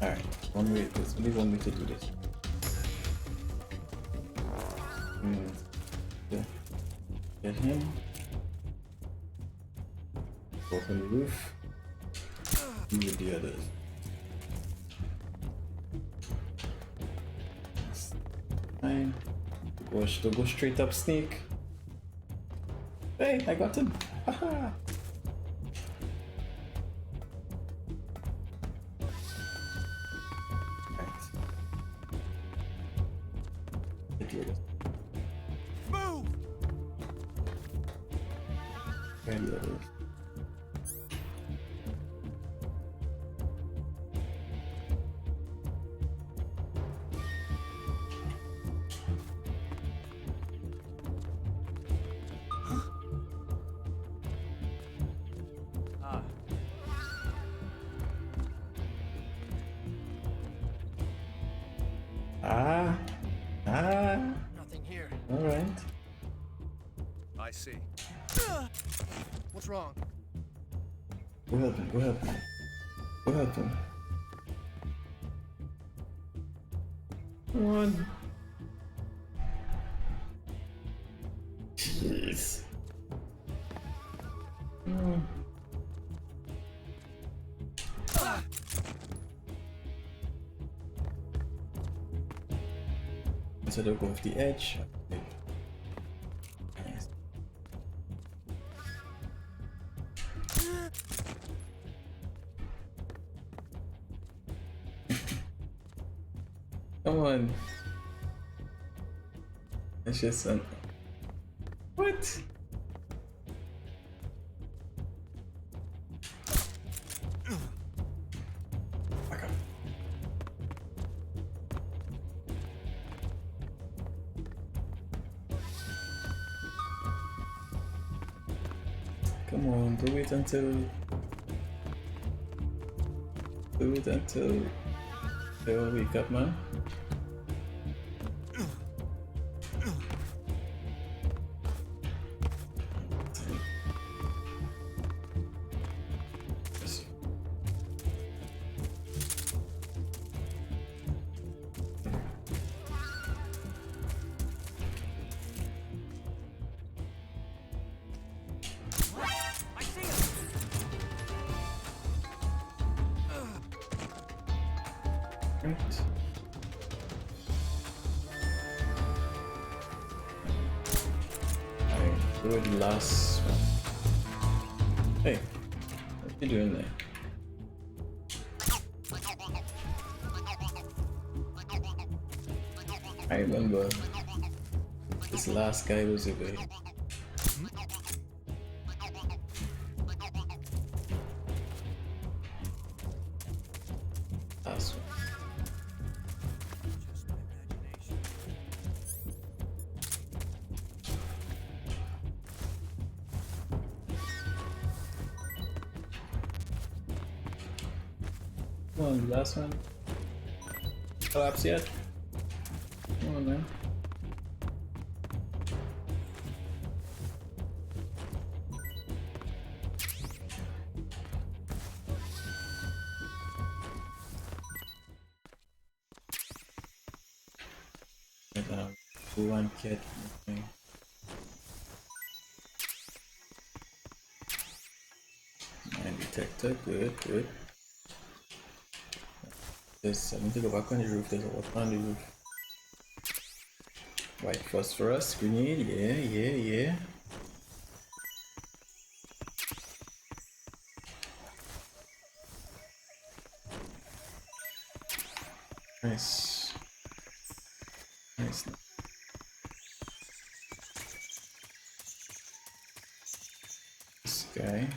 Alright, one way, there's only one way to do this. Yeah. Get him. Open the roof. With the others. Fine. Go straight up, Snake. Hey, I got him. Haha. Right. Get the others. Move. Where are the others? Nothing here. All right. I see. What's wrong? Go help him. Go help him. Go help him. Come on. Jeez. Instead of go off the edge. Nice. Come on. It's just an. What? Back up. Come on, do it until they will wake up, man. Right. Alright, do it last one. Hey, what you doing there? I remember this last guy was over here. Last one. Come on, last one. Collapse yet? Come on, man. One cat. Okay. And detector, good, good. Yes, I need to go back on the roof. There's a lot on the roof. Right, phosphorus, grenade, yeah. Nice. Nice. This guy.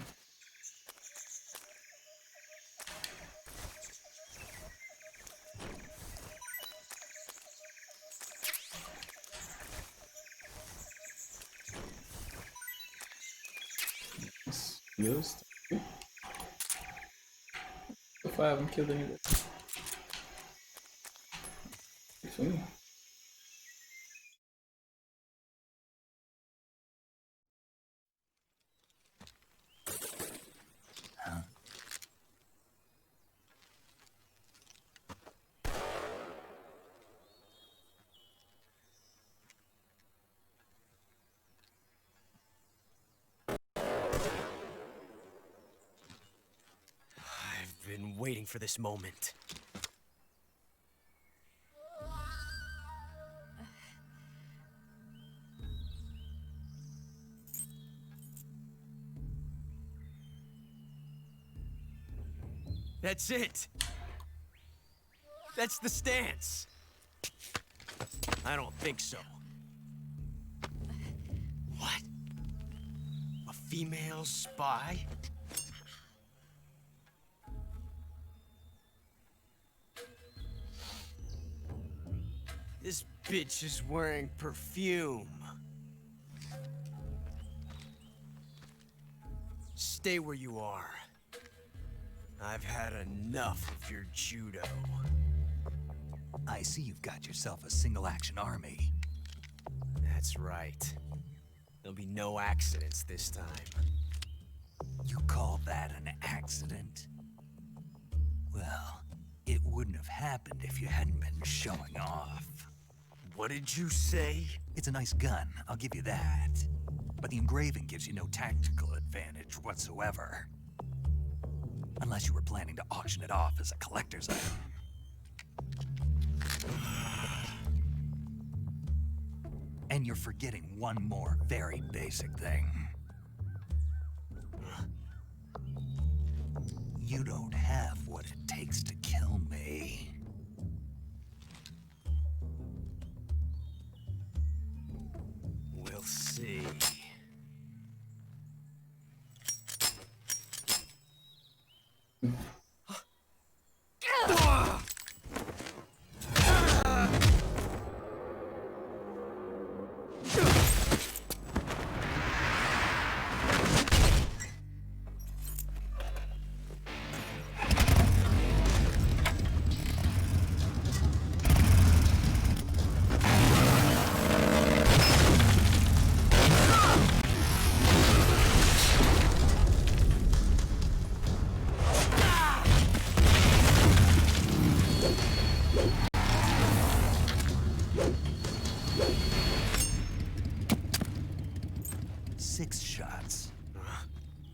Used. So far I haven't killed anybody. Good for me. I've been waiting for this moment. That's it. That's the stance. I don't think so. What? A female spy? This bitch is wearing perfume. Stay where you are. I've had enough of your judo. I see you've got yourself a single-action army. That's right. There'll be no accidents this time. You call that an accident? Well, it wouldn't have happened if you hadn't been showing off. What did you say? It's a nice gun, I'll give you that. But the engraving gives you no tactical advantage whatsoever. Unless you were planning to auction it off as a collector's item. And you're forgetting one more very basic thing. You don't have what it takes to kill me. We'll see.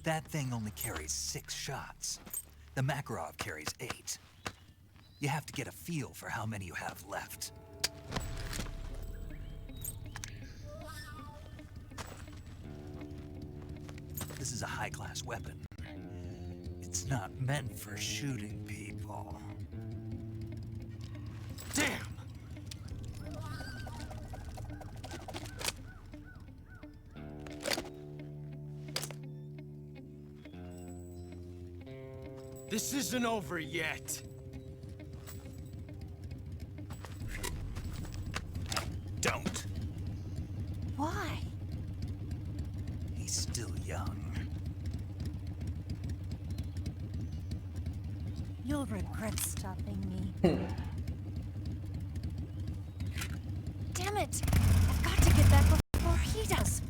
That thing only carries 6 shots. The Makarov carries 8. You have to get a feel for how many you have left. This is a high-class weapon. It's not meant for shooting people. Damn! This isn't over yet. Don't. Why? He's still young. You'll regret stopping me. it! I've got to get back before he does.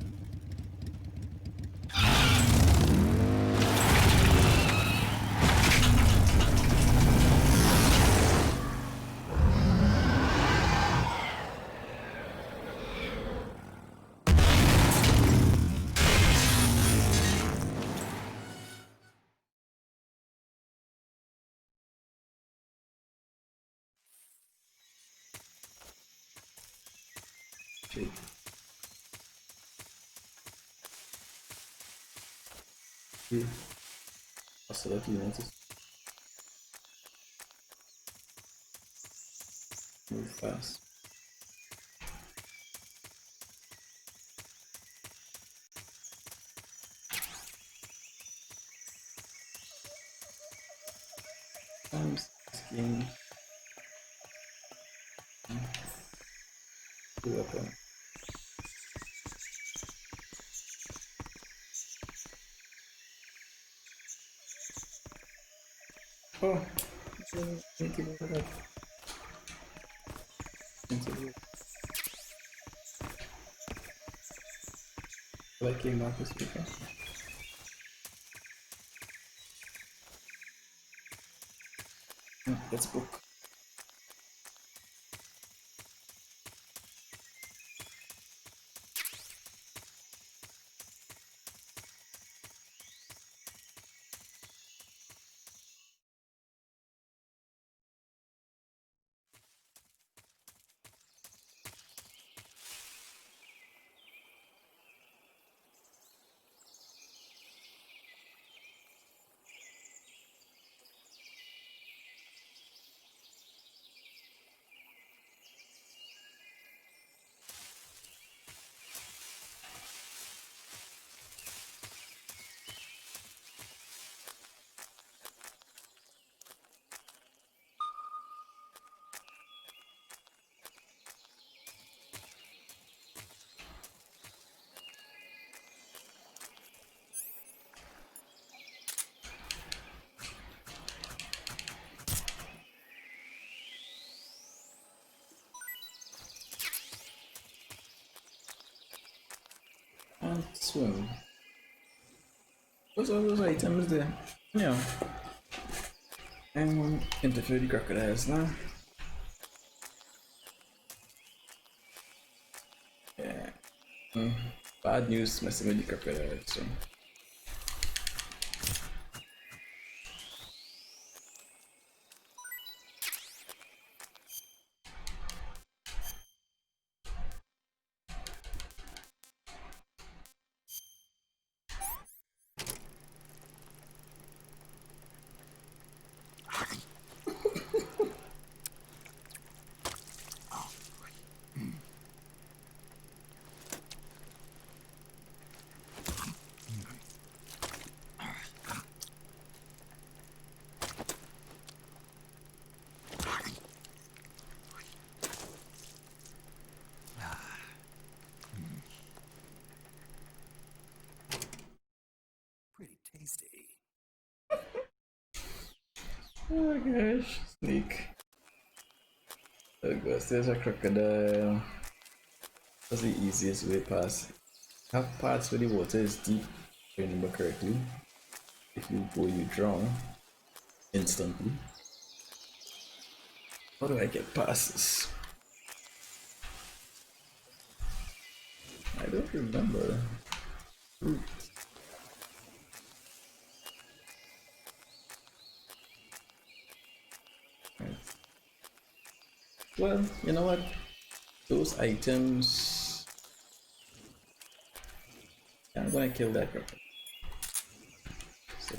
Shit. Yeah. Passou daqui antes. Move fast. Skin. Weapon. Oh, thank you very much. Like a Marcus speaker. Let's book. And swim. What's all those items there? Yeah. And interfere the crocodiles now. Yeah. Bad news messing with the crocodiles, so. Pretty tasty. Oh gosh, sneak. Oh gosh, there's a crocodile. That's the easiest way past. Have parts where the water is deep, if I remember correctly. If you go, you drown instantly. How do I get past this? I don't remember. Ooh. Right. Well, you know what? Those items. Yeah, I'm gonna kill that crocodile. So,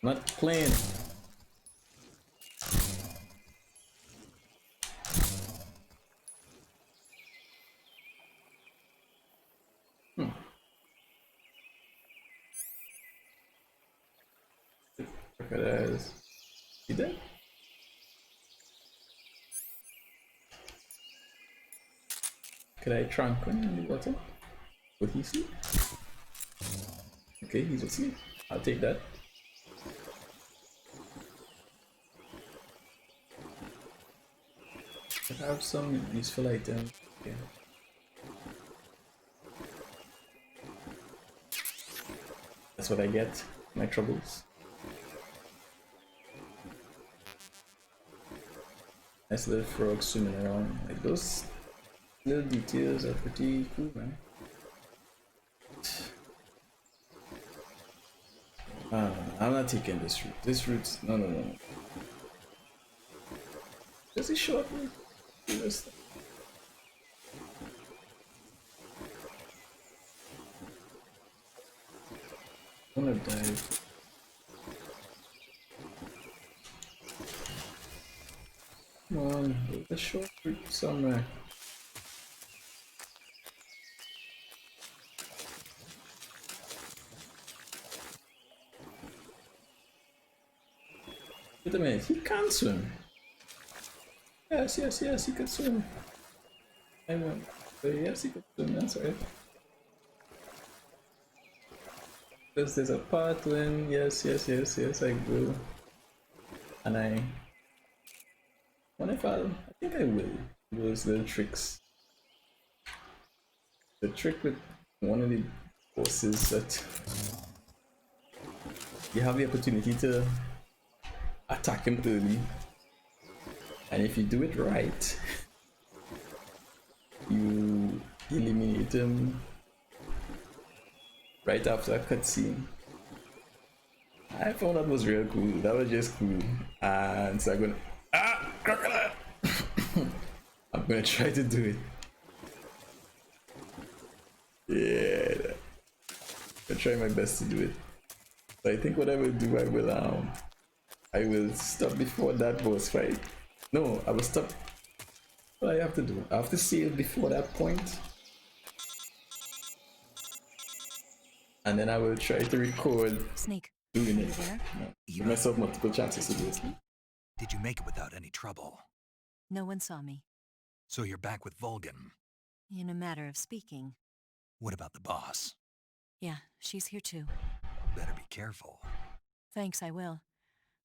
not playing. Crocodiles. See that? Could I trunk him in the water? Would he sleep? Okay, he's asleep. I'll take that. I have some useful items. Okay. That's what I get, my troubles. Nice little frog swimming around. Like those little details are pretty cool, man. I'm not taking this route. This route's no. Does it short route? Yes. I'm gonna dive. Come on, there's a short route somewhere. Wait a minute, he can swim. Yes, he can swim. I won. But yes, he can swim, that's right. There's a part when, yes, I will. And I wonder if I think I will. Those little tricks. The trick with one of the bosses that you have the opportunity to attack him early, and if you do it right, you eliminate him right after a cutscene. I found that was real cool. That was just cool. And so I'm gonna crocodile. I'm gonna try to do it. Yeah, I'll try my best to do it. So I think what I will do, I will stop before that boss fight. No, I will stop. What I have to do? I have to save before that point. And then I will try to record Snake, doing are you it. there? No, give myself multiple chances to do it. Did you make it without any trouble? No one saw me. So you're back with Vulcan. In a matter of speaking. What about the boss? Yeah, she's here too. Better be careful. Thanks, I will.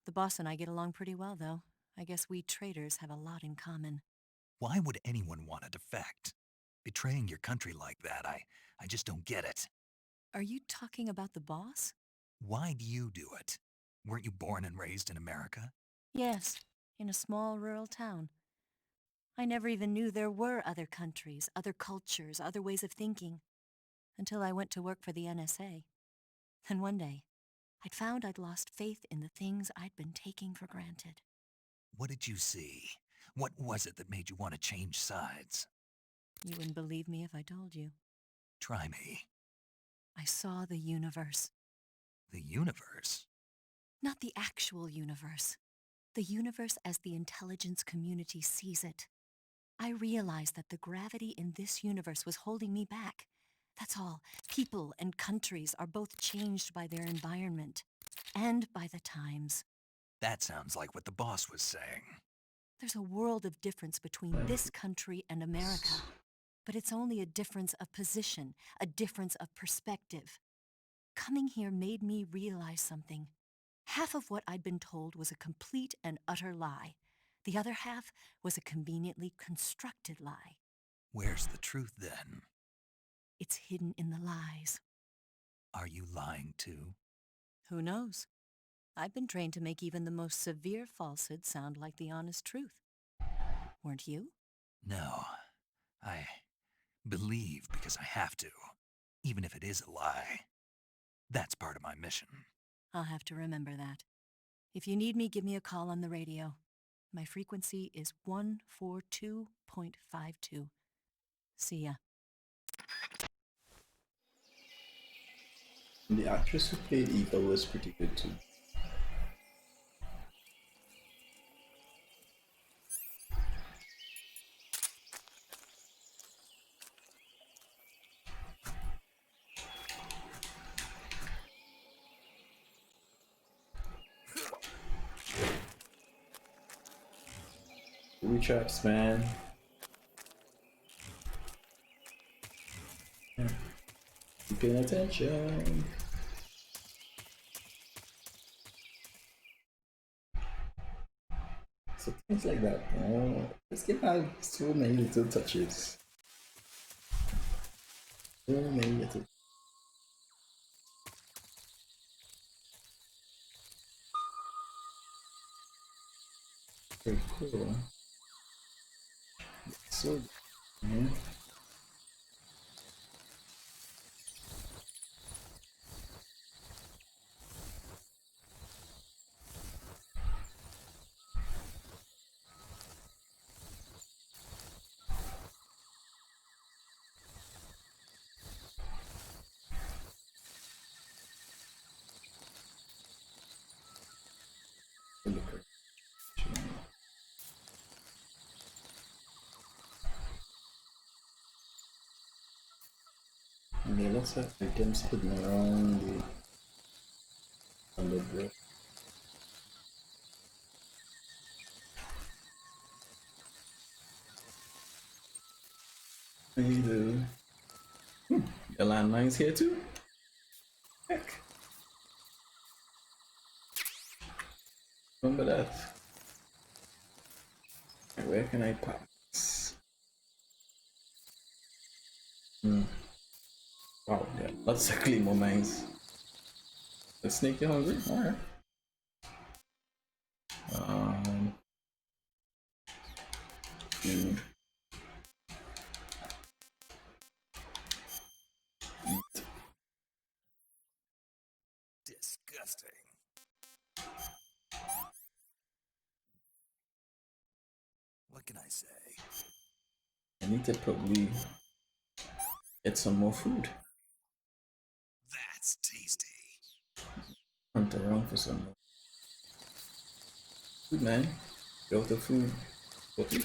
The boss and I get along pretty well, though. I guess we traders have a lot in common. Why would anyone want to defect? Betraying your country like that, I just don't get it. Are you talking about the boss? Why do you do it? Weren't you born and raised in America? Yes, in a small rural town. I never even knew there were other countries, other cultures, other ways of thinking, until I went to work for the NSA. Then one day, I'd found I'd lost faith in the things I'd been taking for granted. What did you see? What was it that made you want to change sides? You wouldn't believe me if I told you. Try me. I saw the universe. The universe? Not the actual universe. The universe as the intelligence community sees it. I realized that the gravity in this universe was holding me back. That's all. People and countries are both changed by their environment and by the times. That sounds like what the boss was saying. There's a world of difference between this country and America, but it's only a difference of position, a difference of perspective. Coming here made me realize something. Half of what I'd been told was a complete and utter lie. The other half was a conveniently constructed lie. Where's the truth then? It's hidden in the lies. Are you lying too? Who knows? I've been trained to make even the most severe falsehood sound like the honest truth. Weren't you? No. I believe because I have to, even if it is a lie. That's part of my mission. I'll have to remember that. If you need me, give me a call on the radio. My frequency is 142.52. See ya. The actress who played Eva was pretty good too. Booby traps, man. Keep paying attention. So things like that, you know, this game has so many little touches. Maybe get it. Very cool. So, yeah. Yeah, lots of items hidden around the underground. We do. The landmines here too? Heck. Remember that. Where can I pass? Wow, yeah, lots of claymore mines. The snake, you hungry? Alright. Hmm. Disgusting. What can I say? I need to probably get some more food. That's tasty. Hunt around for some more food, man. Get out of food. Okay.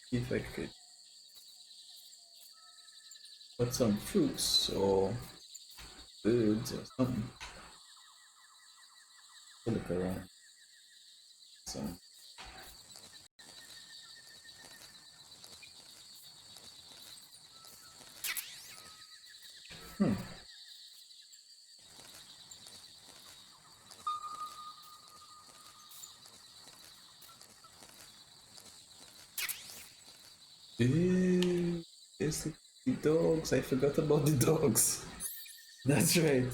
See if I could put some fruits or birds or something. Look around. Some. It's the dogs. I forgot about the dogs. That's right.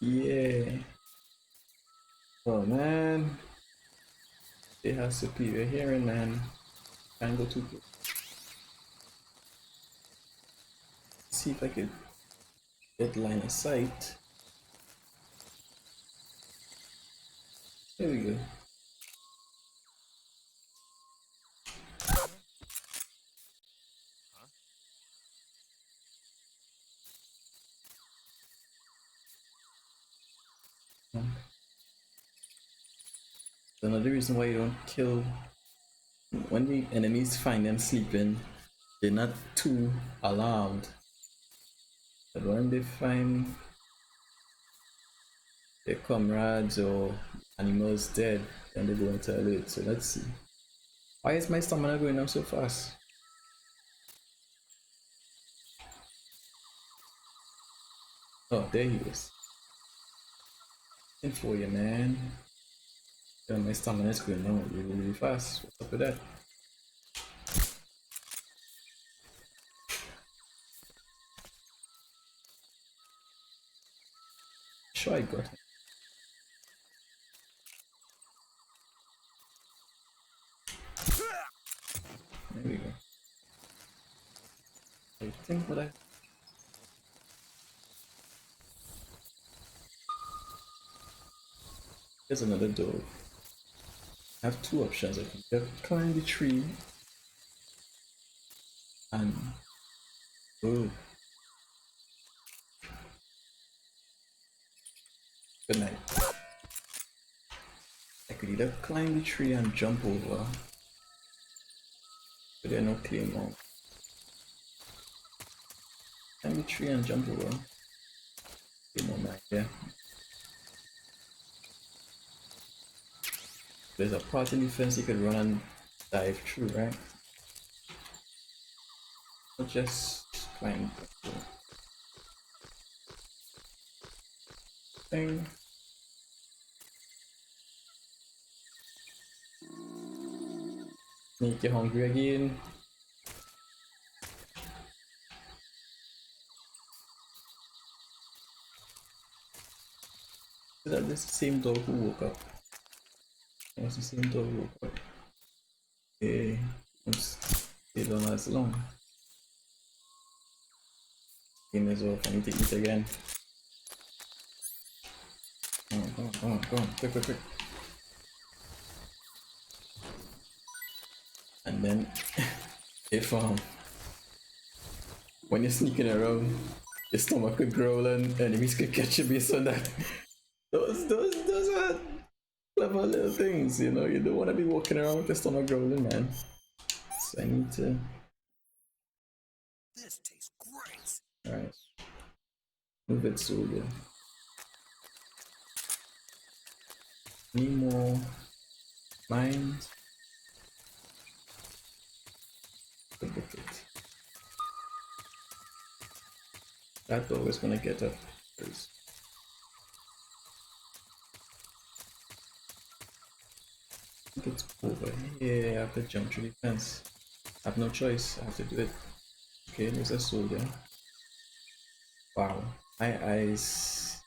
Yeah. Oh man. They have superior hearing, man. Can't go too close. See if I could get line of sight. There we go. Another reason why you don't kill when the enemies find them sleeping, they're not too alarmed. But when they find their comrades or animals dead, then they go into alert. So let's see. Why is my stamina going up so fast? Oh, there he is. In for you, man. Yeah, my stamina is going down really fast. What's up with that? Sure, I got him. There we go. I think what I. Here's another door. I have two options. I can just climb the tree and oh, good night. I could either climb the tree and jump over, but there are no claymore. Climb the tree and jump over. Claymore right there. There's a part in the fence you could run and dive through, right? Or just climb. Thing. Make you hungry again. Is that this same dog who woke up? It's the same dog who woke up. Okay, stay down as long. Game is off. I need to eat again. Come on, quick. And then, if when you're sneaking around, your stomach could growl and enemies could catch you based on that. Those are clever little things, you know. You don't want to be walking around with your stomach growling, man. So I need to. This tastes great. All right, move it, soldier. Need more mines. The bucket. That dog is gonna get up first. I think it's over here. I have to jump through the fence. I have no choice. I have to do it. Okay, there's a soldier. Wow, my eyes.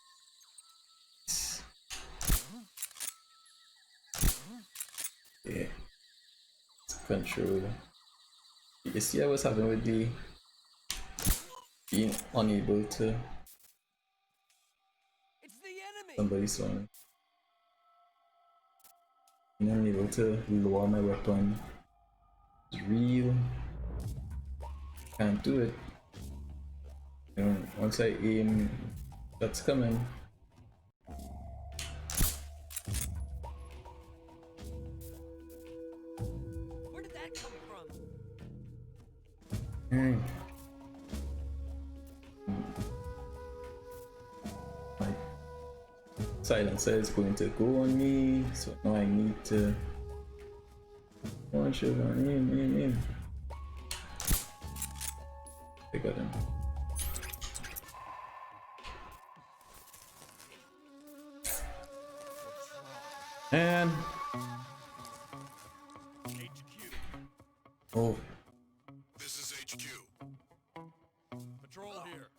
Yeah, it's control. You see, I was having with the being unable to. It's the enemy. Somebody saw me. Being unable to lower my weapon. It's real. Can't do it. You know, once I aim, that's coming. Where did that come from? My silencer is going to go on me, so now I need to. Come on, sugar, aim. I got him. And oh, This is HQ. Patrol here.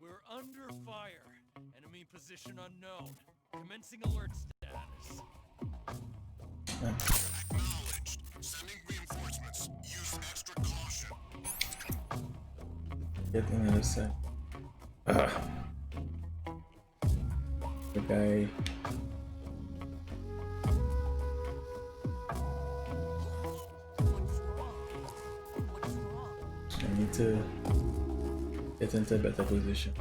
We're under fire. Enemy position unknown. Commencing alert status. Acknowledged. Sending reinforcements. Use extra caution. get another set. The guy. I need to get into a better position.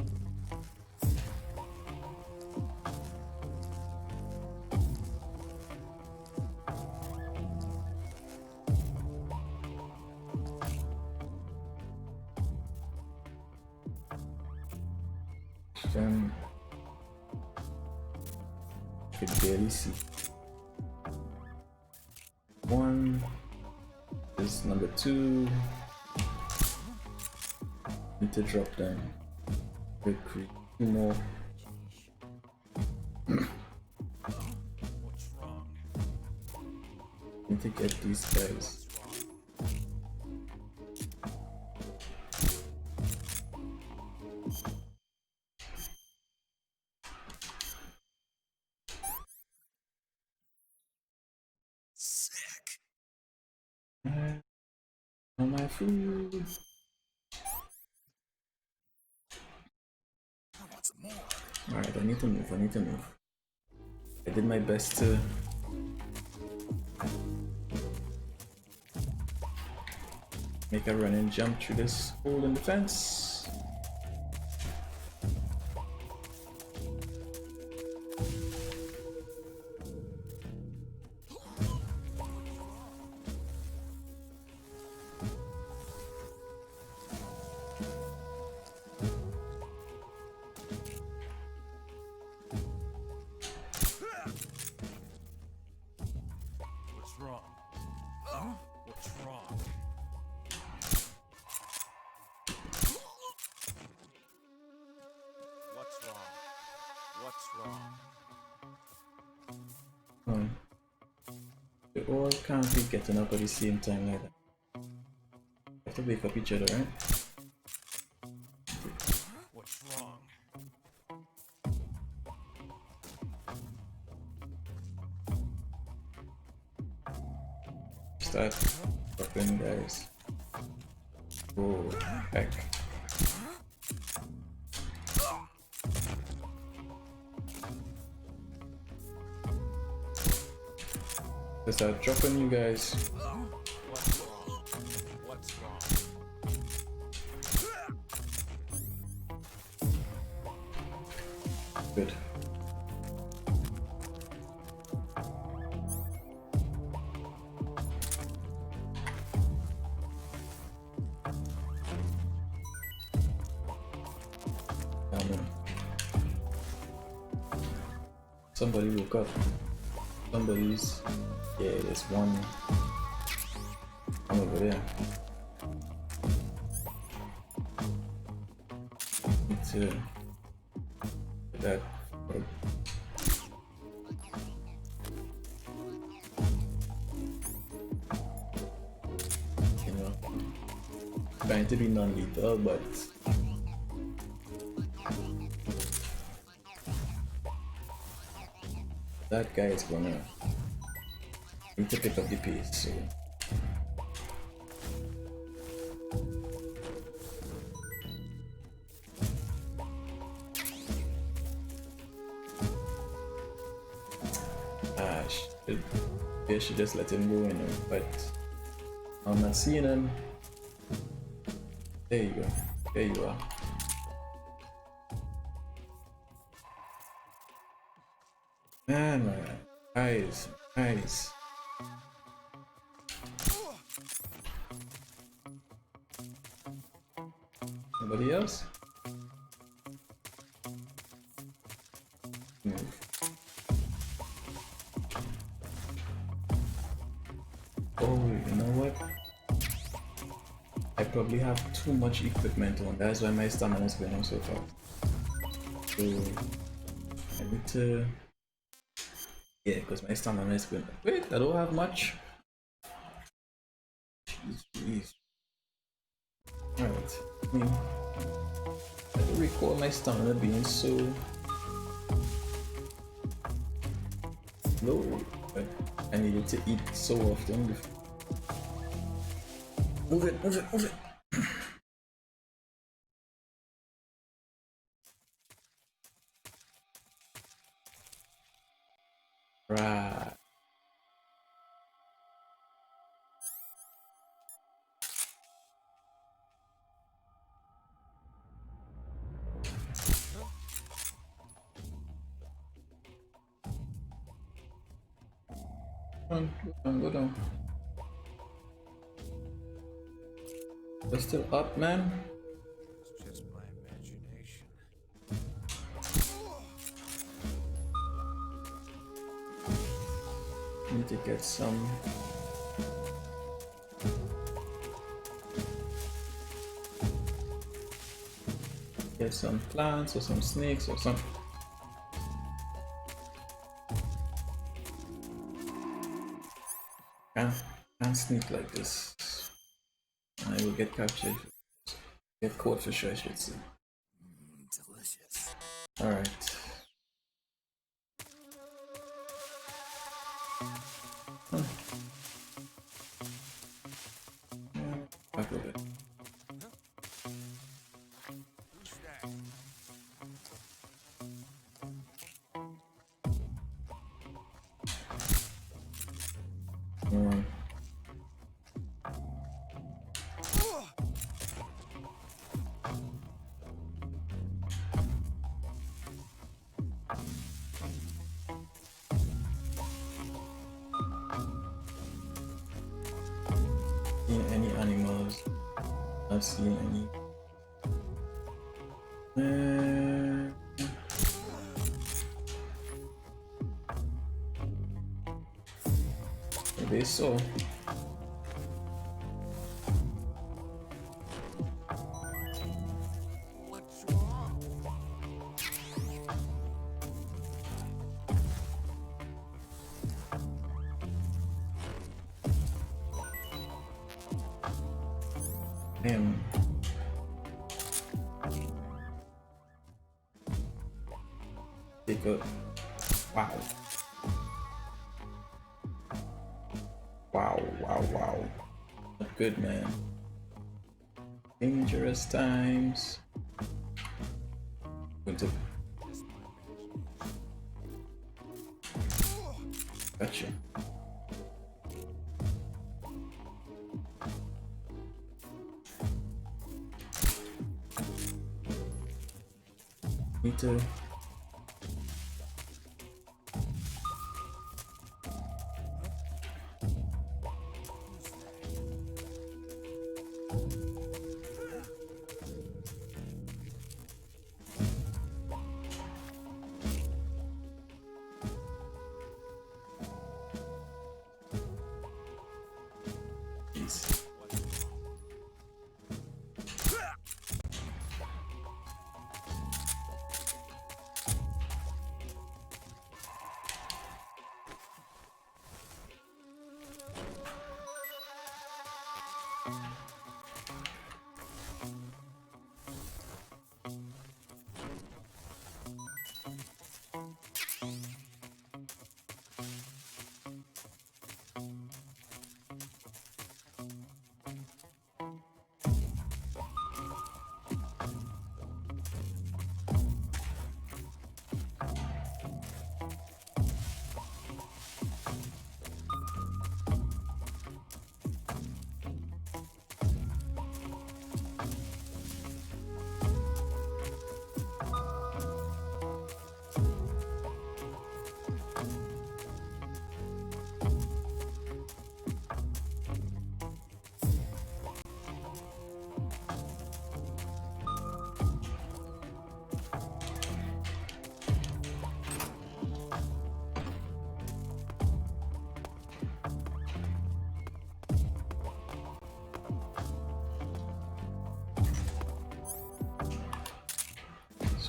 Could barely see. One is number two. Need to drop down. Quickly. Two more. What's wrong? Need to get these guys. Sick. On my food. I want some more. Alright, I need to move. I did my best to make a run and jump through this hole in the fence. What's wrong? What's wrong? all can't be getting up at the same time like that. Have to wake up each other, right? What's wrong? Start fucking guys. Oh heck. Let's start dropping you guys. What's wrong? What's wrong? Good. Somebody woke up. Somebody's, yeah, there's one over there. Need to get that. You know, trying to be non-lethal, but that guy is gonna need to pick up the pace, so I should just let him go, you know, but I'm not seeing him. There you go. There you are. Man, my eyes, eyes. Somebody else? Move. Oh, you know what? I probably have too much equipment on. That's why my stamina is going on so fast. So I need to. Yeah, because my stamina is going. Wait, I don't have much. Jeez. Alright. I don't recall my stamina being so low, but I needed to eat so often before. Move it, move it, move it! Right. Go down, go down. They're still up, man. It's just my imagination. Need to get some. Get some plants or some snakes or something. Can't sneak like this. I will get captured. Get caught for sure, I should say. Delicious. Alright. Back a bit. Who's that? Any animals? Not seeing any. Maybe so. What's wrong? him. Take a wow. Wow. Not good, man. Dangerous times. Going to gotcha. Need to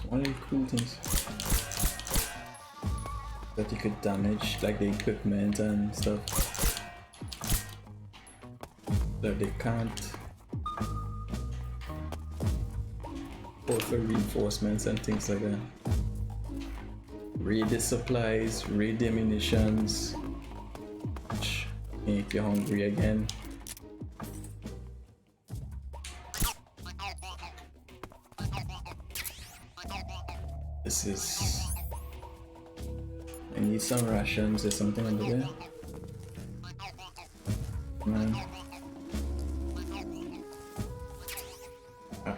one of the cool things that you could damage, like the equipment and stuff, that they can't go for reinforcements and things like that. Raid the supplies, raid the munitions, make you hungry again. This is... I need some rations. There's something under there. Man. Ah.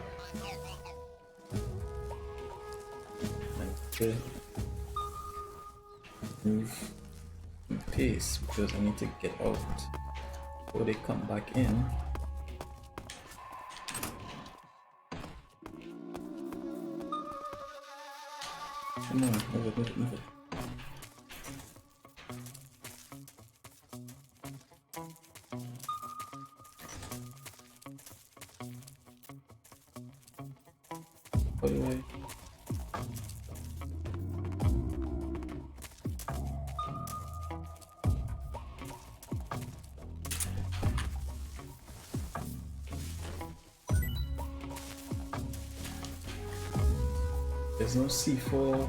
Okay. Move in pace because I need to get out before they come back in. Come on, move it. By the way. There's no C4.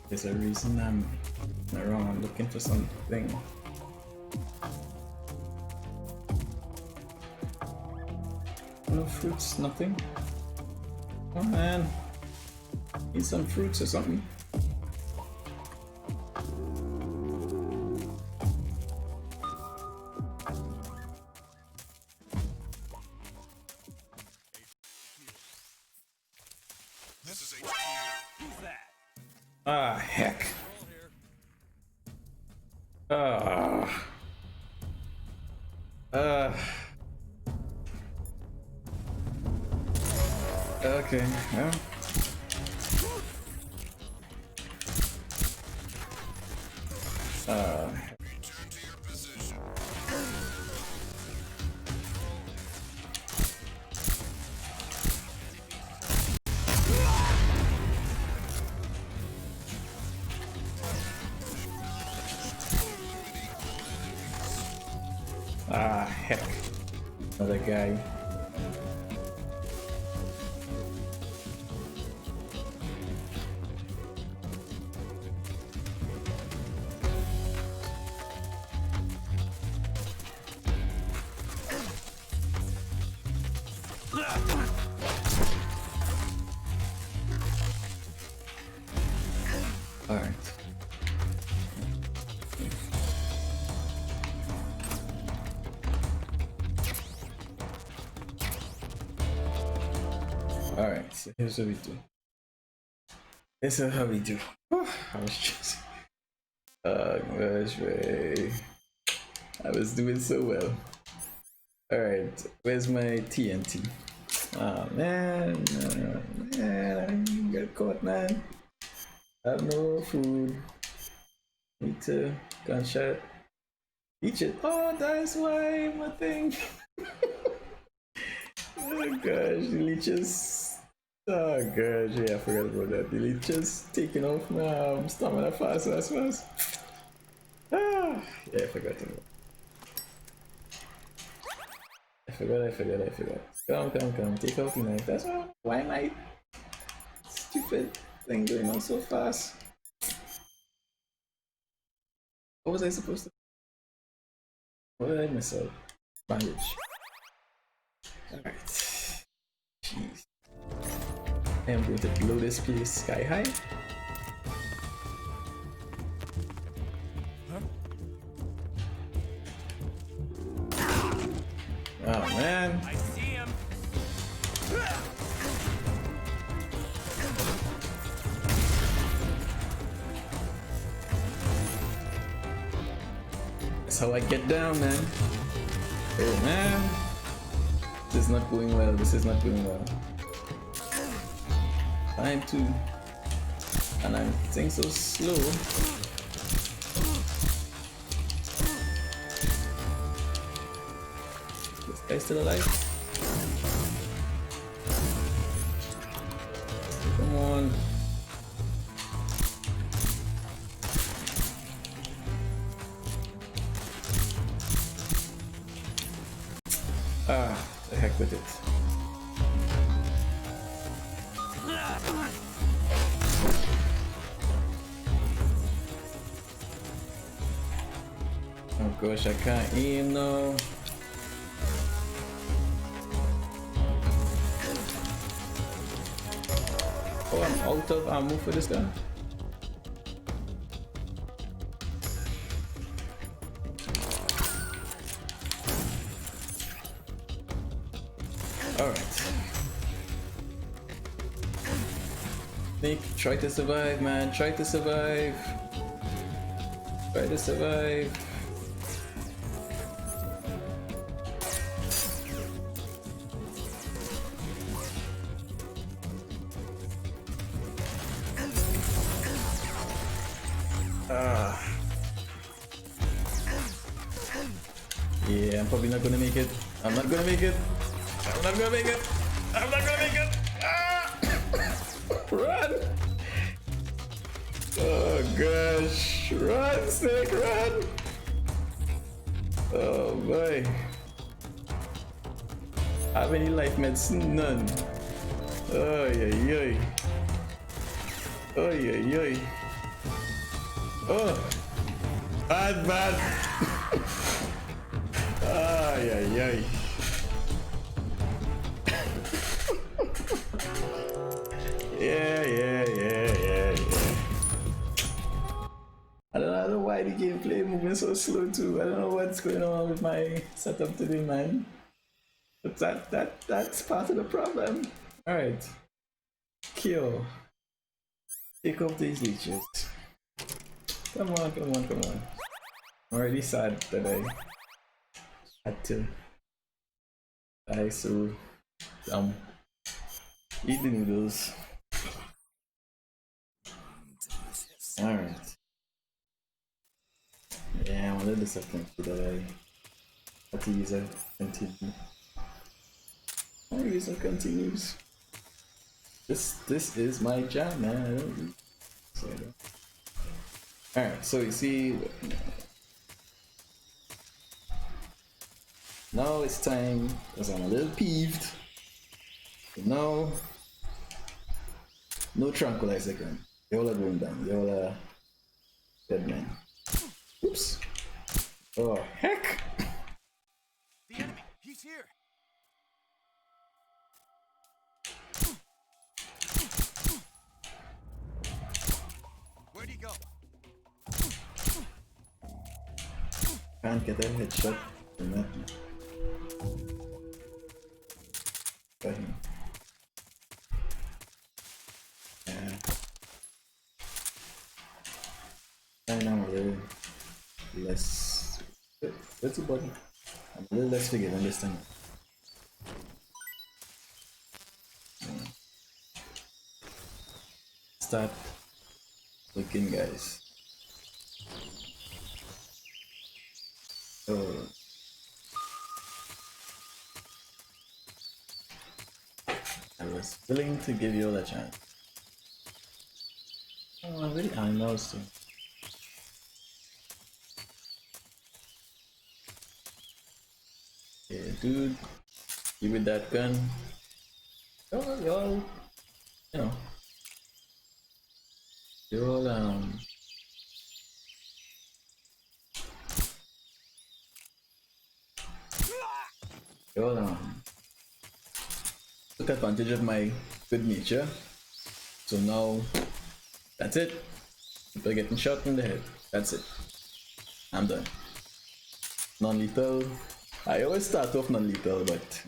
There's a reason I'm around looking for something. No fruits, nothing. Oh man, need some fruits or something. Ah, heck. Okay, yeah. heck? Another guy. Alright. Alright, so here's what we do. This is how we do. I was just gosh, Ray. I was doing so well. Alright, where's my TNT? Oh man, man, I didn't get caught, man. I have no food. Need to gunshot. Eat it. Oh, that's why my thing. Oh gosh, the leeches. Oh gosh, yeah, I forgot about that. The leeches taking off my stamina fast. Ah, yeah, I forgot about. I forgot. Come. Take off the knife. That's why my stupid thing going on so fast. What was I supposed to? What did I miss out? Bandage. Alright. Jeez. I am going to blow this place sky high. Oh man. I see him. That's how I get down, man. Oh man. This is not going well. Time to. And I'm saying so slow. This guy's still alive? Come on. Ah, the heck with it. Oh gosh, I can't aim now. Oh, I'm out of ammo for this guy. Alright. Nick, try to survive, man. Try to survive. Yeah, I'm probably not gonna make it. I'm not gonna make it. Ah! Run! Oh gosh. Run, Snake, run! Oh boy. Have any life medicine? None. Oh yeah. Oh! Bad! Ay. Yeah. I don't know why the gameplay moving so slow too. I don't know what's going on with my setup today, man. But that's part of the problem. Alright. Kill. Take off these leeches. Come on. I'm already sad that I had to die so dumb. Eat the noodles. Alright. Yeah, I'm a little disappointed that I had to use a continue. I'll use a continues. This is my jam, man. I don't use it. Alright, so you see Now it's time, because I'm a little peeved. So now, no tranquilizer gun. They all are going down. They all are dead men. Oops. Oh, heck! The enemy! He's here! Where'd he go? Can't get a headshot from that. Got him. Yeah. Right now I'm a little less. What's the body? I'm a little less forgiving this time. Start looking, guys. Oh. I was willing to give you all a chance. Oh, I really, I know so. Yeah, dude, you with that gun. Y'all, you know, you're all, took advantage of my good nature. So now, that's it. People are getting shot in the head. That's it. I'm done. Non-lethal. I always start off non-lethal, but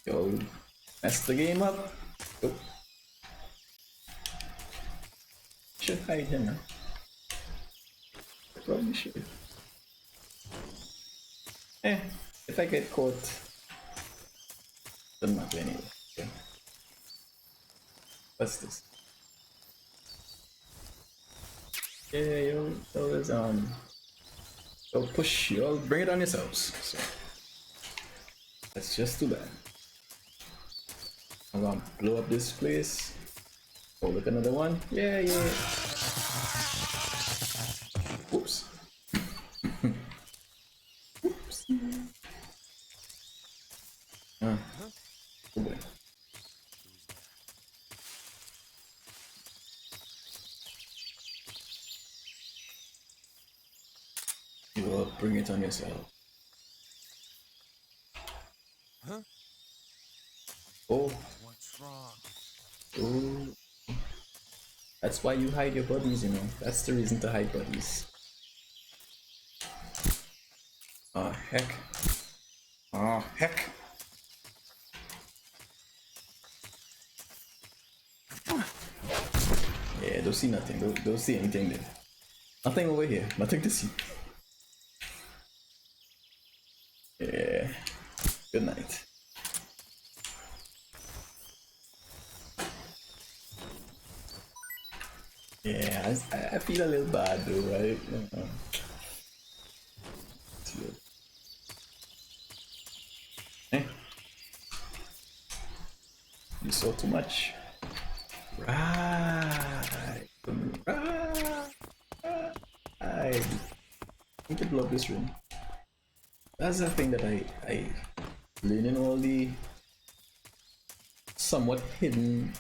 Yo, mess the game up. Oh. Should hide him, huh? Probably should. If I get caught, doesn't matter anyway. Okay. What's this? Yeah, yo, always so push, y'all bring it on yourselves. So that's just too bad. I'm gonna blow up this place. Oh, look, another one. Yeah, yeah. Whoops. Whoops. Oh boy. You will bring it on yourself. Huh? Oh. What's wrong? Oh. That's why you hide your bodies, you know. That's the reason to hide bodies. Oh, heck. Oh, heck. Yeah, don't see nothing. Don't see anything there. Nothing over here. Nothing to see. Yeah. Good night. Yeah, I feel a little bad though, right? You saw too much. Right. I need to blow up this room. That's the thing that I learn in all the somewhat hidden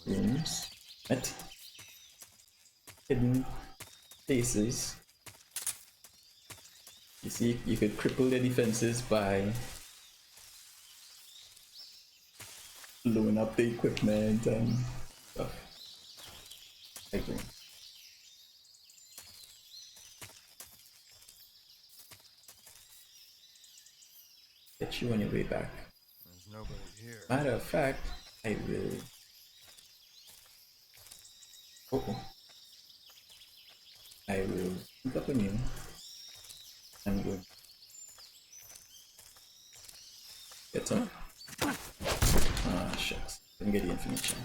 rooms. At hidden places. You see, you could cripple their defenses by blowing up the equipment and stuff. I think. Get you on your way back. There's nobody here. Matter of fact, I will. I will pick up on you. I'm going. Get some. Ah, shucks. Didn't get the information.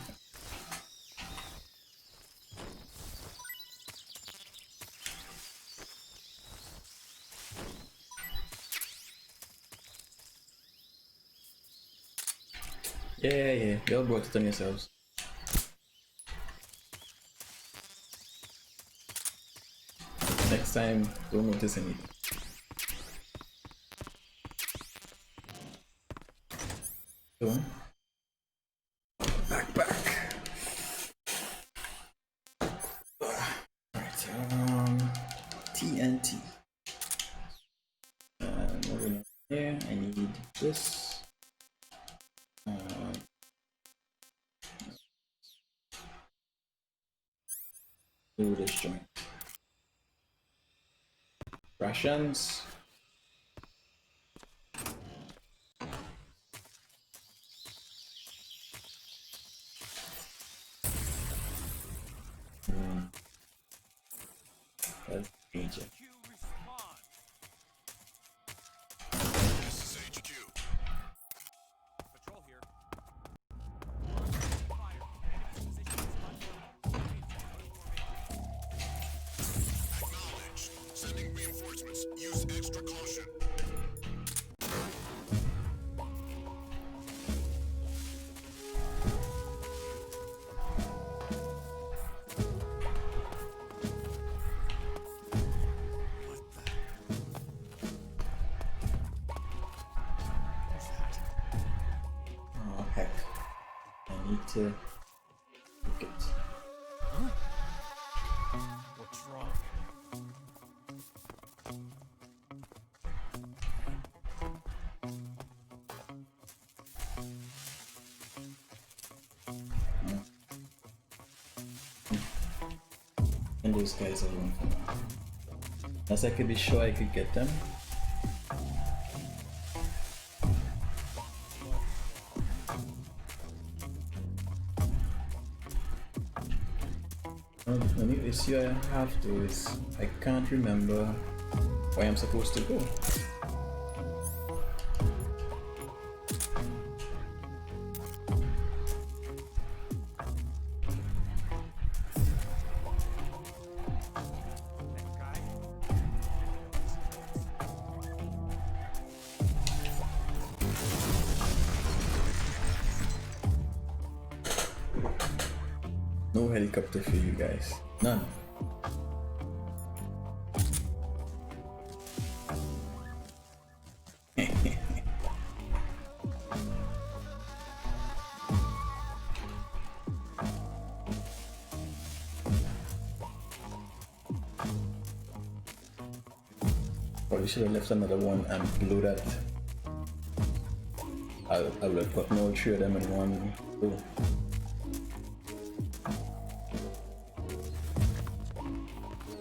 Yeah, y'all brought it on yourselves. time, don't notice anything. So, back. Right, TNT. Moving on here, I need this. Do this joint. Rations. That's agent. This is HQ. Patrol here. Acknowledged. Sending reinforcements. Use extra caution. Oh heck. I need to look it. What's wrong? And those guys alone for now. As I could be sure I could get them. The only issue I have to is I can't remember where I'm supposed to go. No helicopter for you guys. None. Probably should have left another one and below that. I would have put all three of them in one go.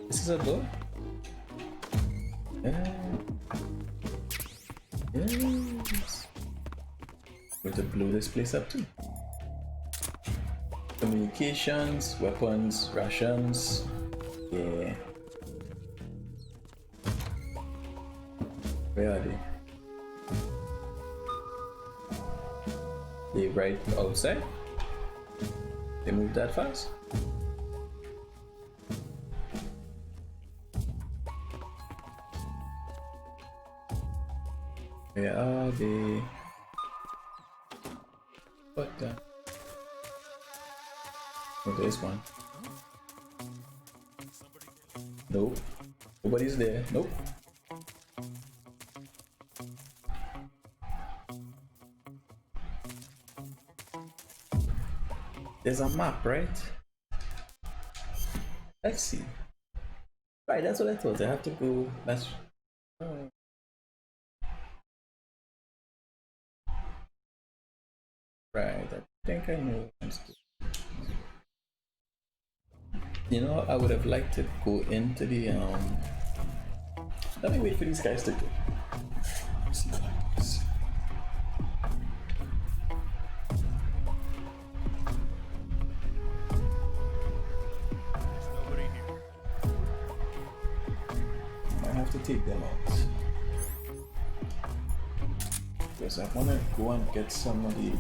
This is a door? Yes. Going to blow this place up too. Communications, weapons, rations. Yeah. Where are they? They right outside? They move that fast? Where are they? What the? Oh, there's one. Nope. Nobody's there. Nope. There's a map, right? Let's see. Right, that's what I thought. I have to go. That's. Right, I think I know. You know, I would have liked to go into the Let me wait for these guys to go. See what happens. Nobody here. I have to take them out. Because I want to go and get some of the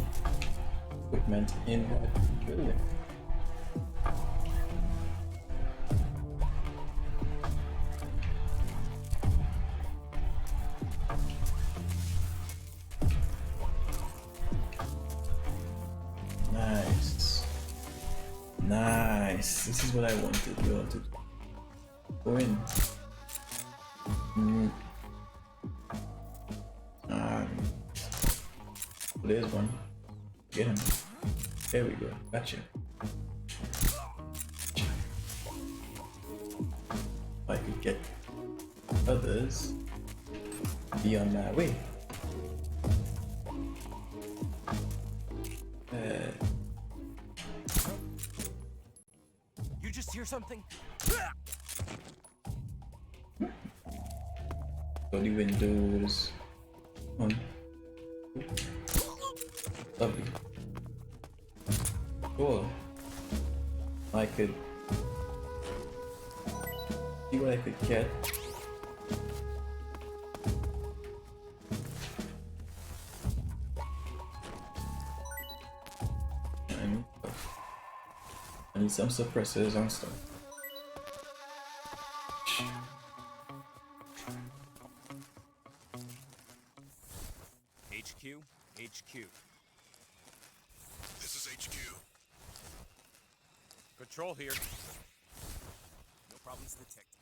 equipment in that building. Nice. Nice. This is what I wanted. You wanted. Go in. Mm. There's one. Get him. There we go. Gotcha. I could get others be on my way. You just hear something? Go the windows. On. Lovely. Cool. I could see what I could get. I need some suppressors and stuff. HQ, HQ. This is HQ. Patrol here. No problems detected.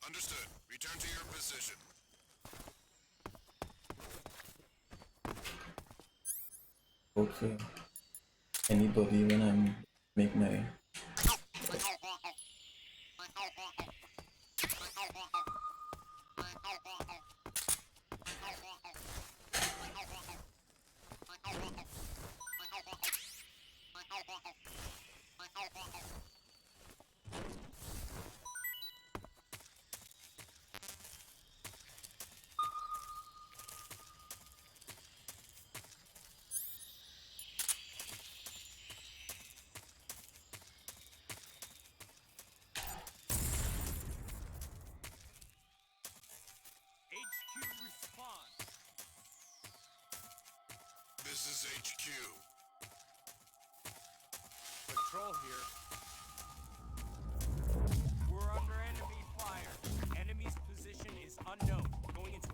Understood. Return to your position. Vote for anybody when I'm make my HQ response. This is HQ. Patrol here. We're under enemy fire. Enemy's position is unknown. Going into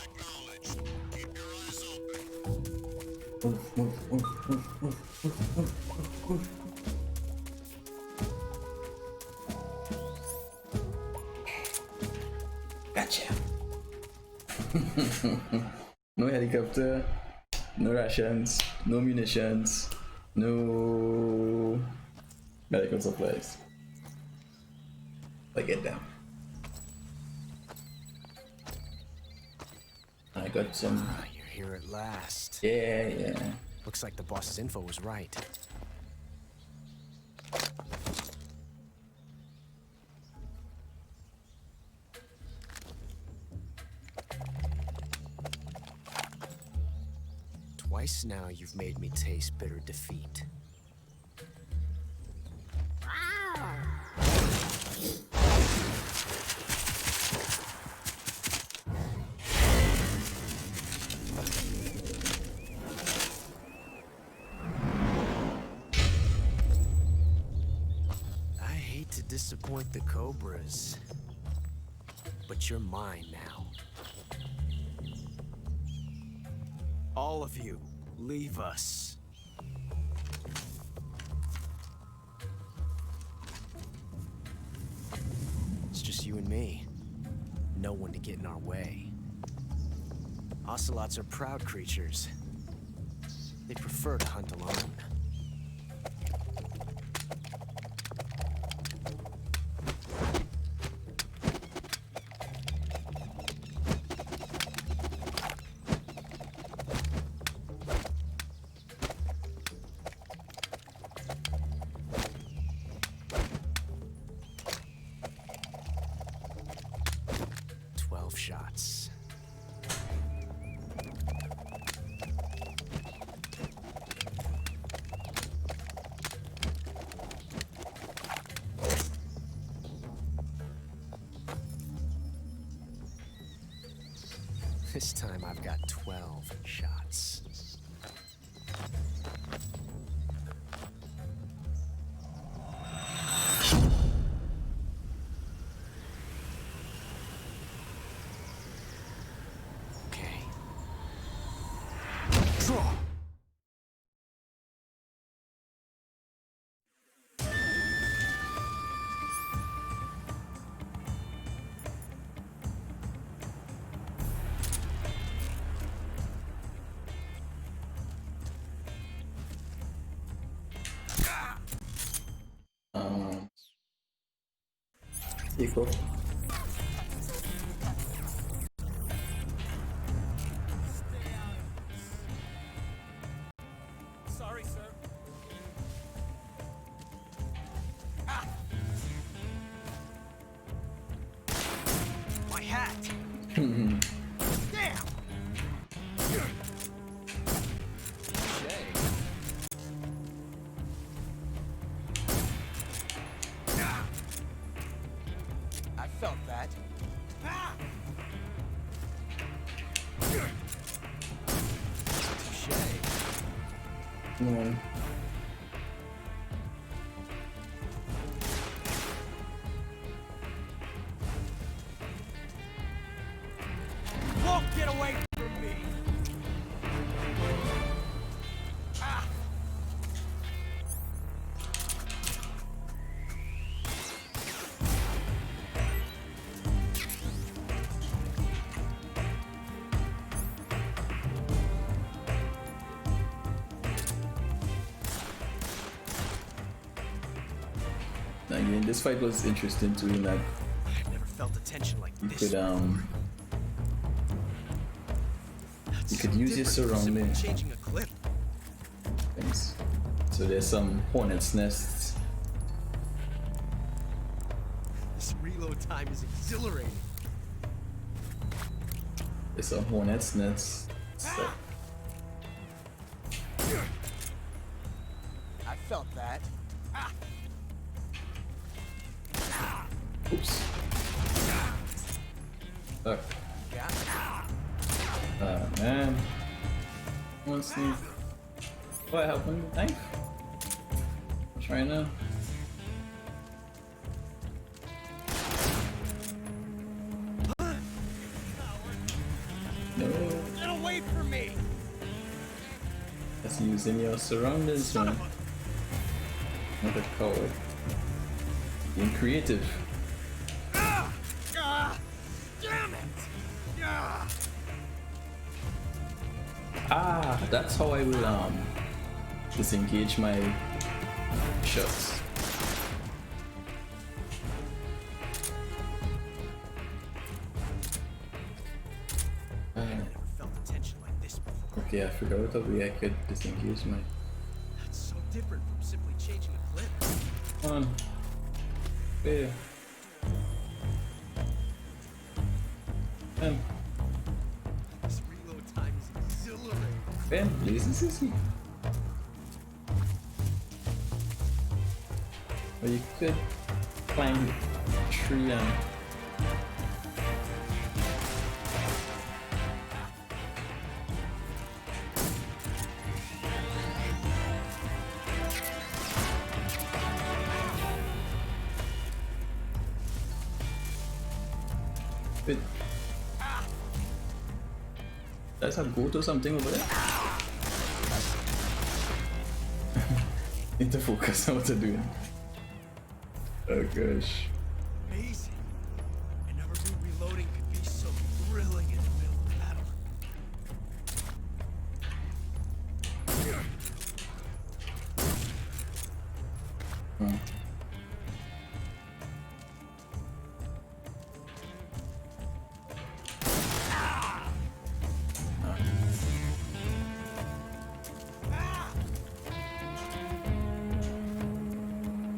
Acknowledged. Keep your eyes open. Gotcha. No helicopter, no rations, no munitions, no medical supplies. I get them. I got some. You're here at last. Yeah. Looks like the boss's info was right. Twice now you've made me taste bitter defeat. I hate to disappoint the Cobras, but you're mine now. All of you, leave us. It's just you and me. No one to get in our way. Ocelots are proud creatures. They prefer to hunt alone. Shots. This time I've got 12 shots. Take off. Sorry, sir. My hat! Hmm. Damn! I felt that. Come on. Won't get away from me! Again, this fight was interesting too in that I've never felt a tension like you this. could use your surrounding Changing a clip. things. So there's some hornet's nests. This reload time is exhilarating. There's some hornet's nests. So I felt that. oops. Fuck. Man. One sneak. What happened? Knife? Try now. No. Get away from me! That's using your surroundings, man. Not a coward. Being creative. Damn it! Ah, that's how I will disengage my shots. Felt a tension like this before. Okay, I forgot what way I could disengage my. That's so different from simply changing a clip. Come on. There. Ben. This reload time is exhilarating. Ben, blazes is he? Or you could climb the tree and. But there's a goat or something over there. Need to focus on what they're doing. Oh gosh. Amazing. I never knew reloading could be so thrilling in the middle of battle.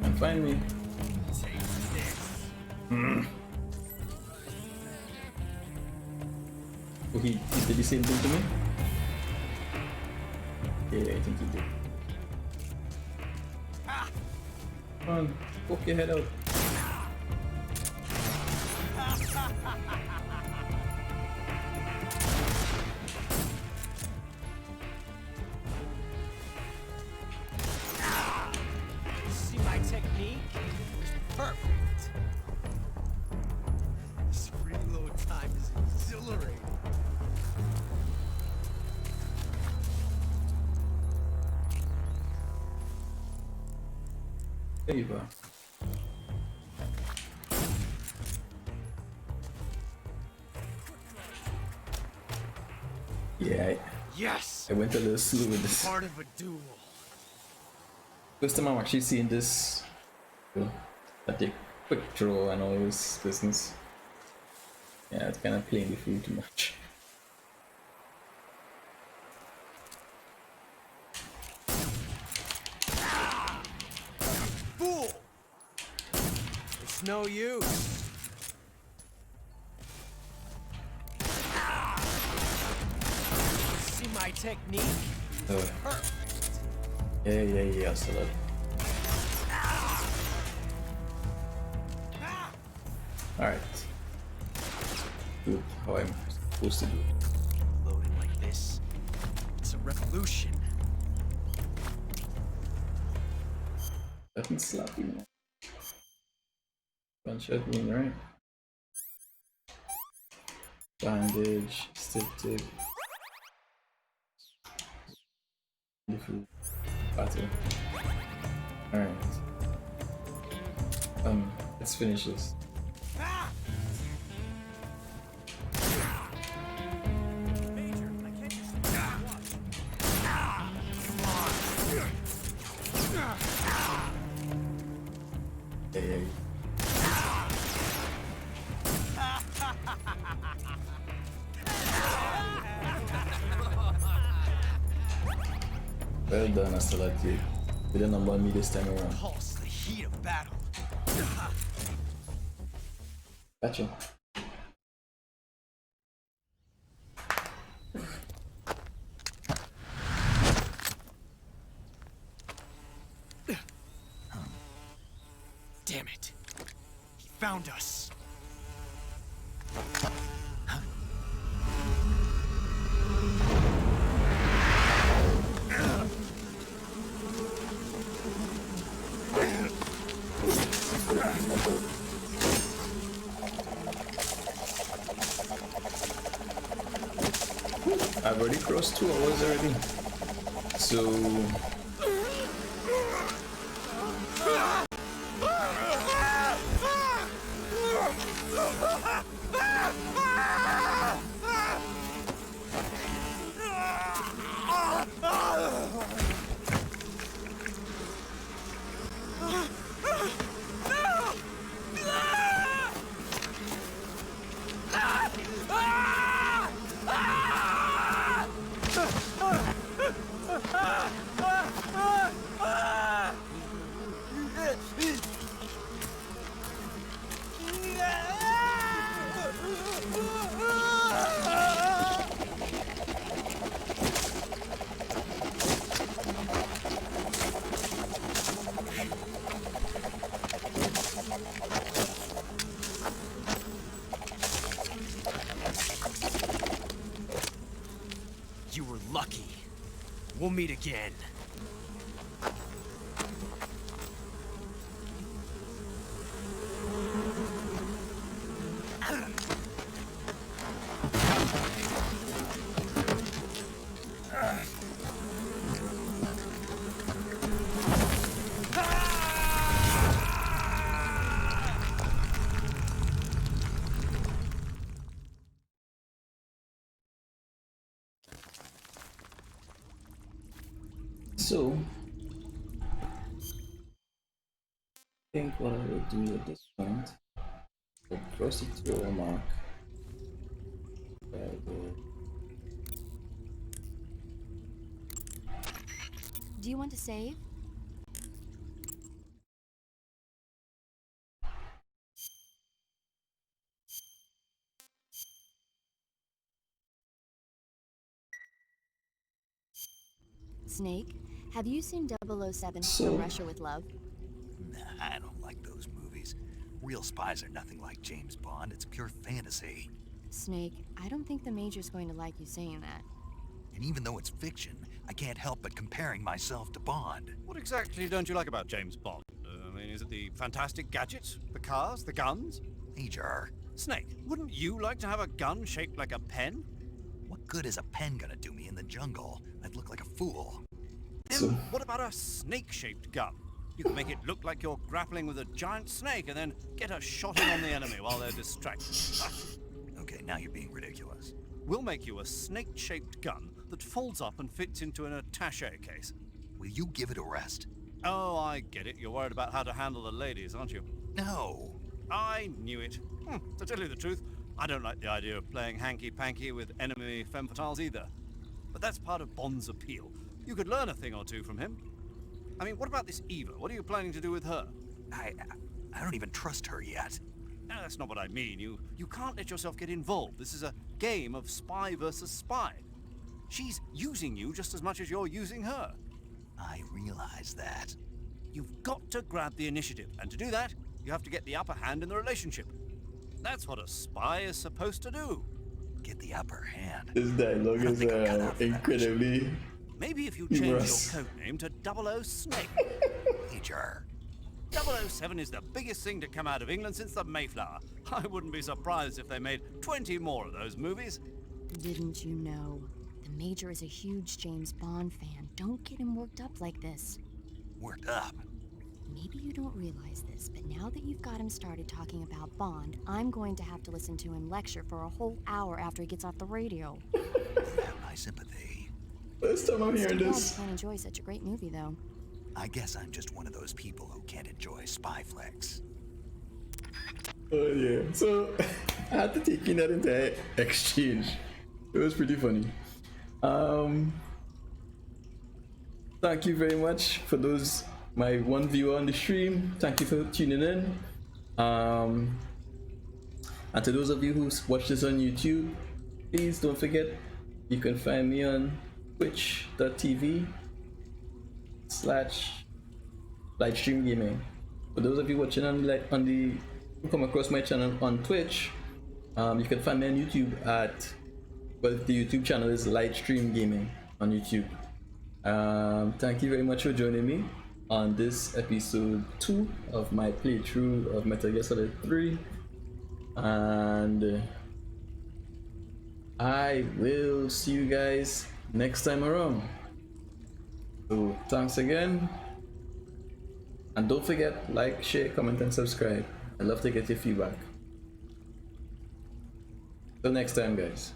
And find me. Oh, he did the same thing to me? Yeah, I think he did. Come on, poke your head out. See my technique? It's perfect. This reload time is exhilarating. There you go. Yeah, Yes! I went a little slow with this. Part of a duel. First time I'm actually seeing this. That they quick draw and all this business. Yeah, it's kind of playing the field too much. Fool! It's no use. See my technique? Perfect. Yeah, Ocelot. Alright. Do how I'm supposed to do it. Loading like this. It's a revolution. Doesn't slap you, man. Gunshot wound, right? Bandage, stick tip. Different battle. Alright. Let's finish this. Hey. Well done, Ocelot. You didn't number me this time around. Pulse the heat of battle. Gotcha. Damn it. He found us. I've already crossed 2 hours already. So You were lucky. We'll meet again. So, I think what I will do at this point, I'll cross it to a mark. Do you want to save? Snake, have you seen 007 From Russia with Love? Nah, I don't like those movies. Real spies are nothing like James Bond. It's pure fantasy. Snake, I don't think the Major's going to like you saying that. And even though it's fiction, I can't help but comparing myself to Bond. What exactly don't you like about James Bond? I mean, is it the fantastic gadgets? The cars? The guns? Major. Snake, wouldn't you like to have a gun shaped like a pen? What good is a pen gonna do me in the jungle? I'd look like a fool. Then what about a snake-shaped gun? You can make it look like you're grappling with a giant snake and then get a shot in on the enemy while they're distracted. Okay, now you're being ridiculous. We'll make you a snake-shaped gun that folds up and fits into an attaché case. Will you give it a rest? Oh, I get it. You're worried about how to handle the ladies, aren't you? No. I knew it. To tell you the truth, I don't like the idea of playing hanky-panky with enemy femme fatales either. But that's part of Bond's appeal. You could learn a thing or two from him. I mean, what about this Eva? What are you planning to do with her? I don't even trust her yet. No, that's not what I mean. You can't let yourself get involved. This is a game of spy versus spy. She's using you just as much as you're using her. I realize that. You've got to grab the initiative, and to do that, you have to get the upper hand in the relationship. That's what a spy is supposed to do. Get the upper hand. This dialogue is incredibly Maybe if you change humorous. your code name to 00 Snake. Major. 007 is the biggest thing to come out of England since the Mayflower. I wouldn't be surprised if they made 20 more of those movies. Didn't you know? The Major is a huge James Bond fan. Don't get him worked up like this. Worked up? Maybe you don't realize this, but now that you've got him started talking about Bond, I'm going to have to listen to him lecture for a whole hour after he gets off the radio. You have my sympathy. First time I'm hearing Too bad this. you can't enjoy such a great movie, though. I guess I'm just one of those people who can't enjoy spy flicks. Oh yeah. So I had to take in that entire exchange. It was pretty funny. Thank you very much for those, my one viewer on the stream. Thank you for tuning in. And to those of you who watch this on YouTube, please don't forget you can find me on twitch.tv/Lightstream Gaming. For those of you watching who come across my channel on Twitch, you can find me on YouTube at, well, the YouTube channel is Lightstream Gaming on YouTube. Thank you very much for joining me on this episode 2 of my playthrough of Metal Gear Solid 3, and I will see you guys next time around. So thanks again, and don't forget, like, share, comment and subscribe. I'd love to get your feedback. Till next time, guys.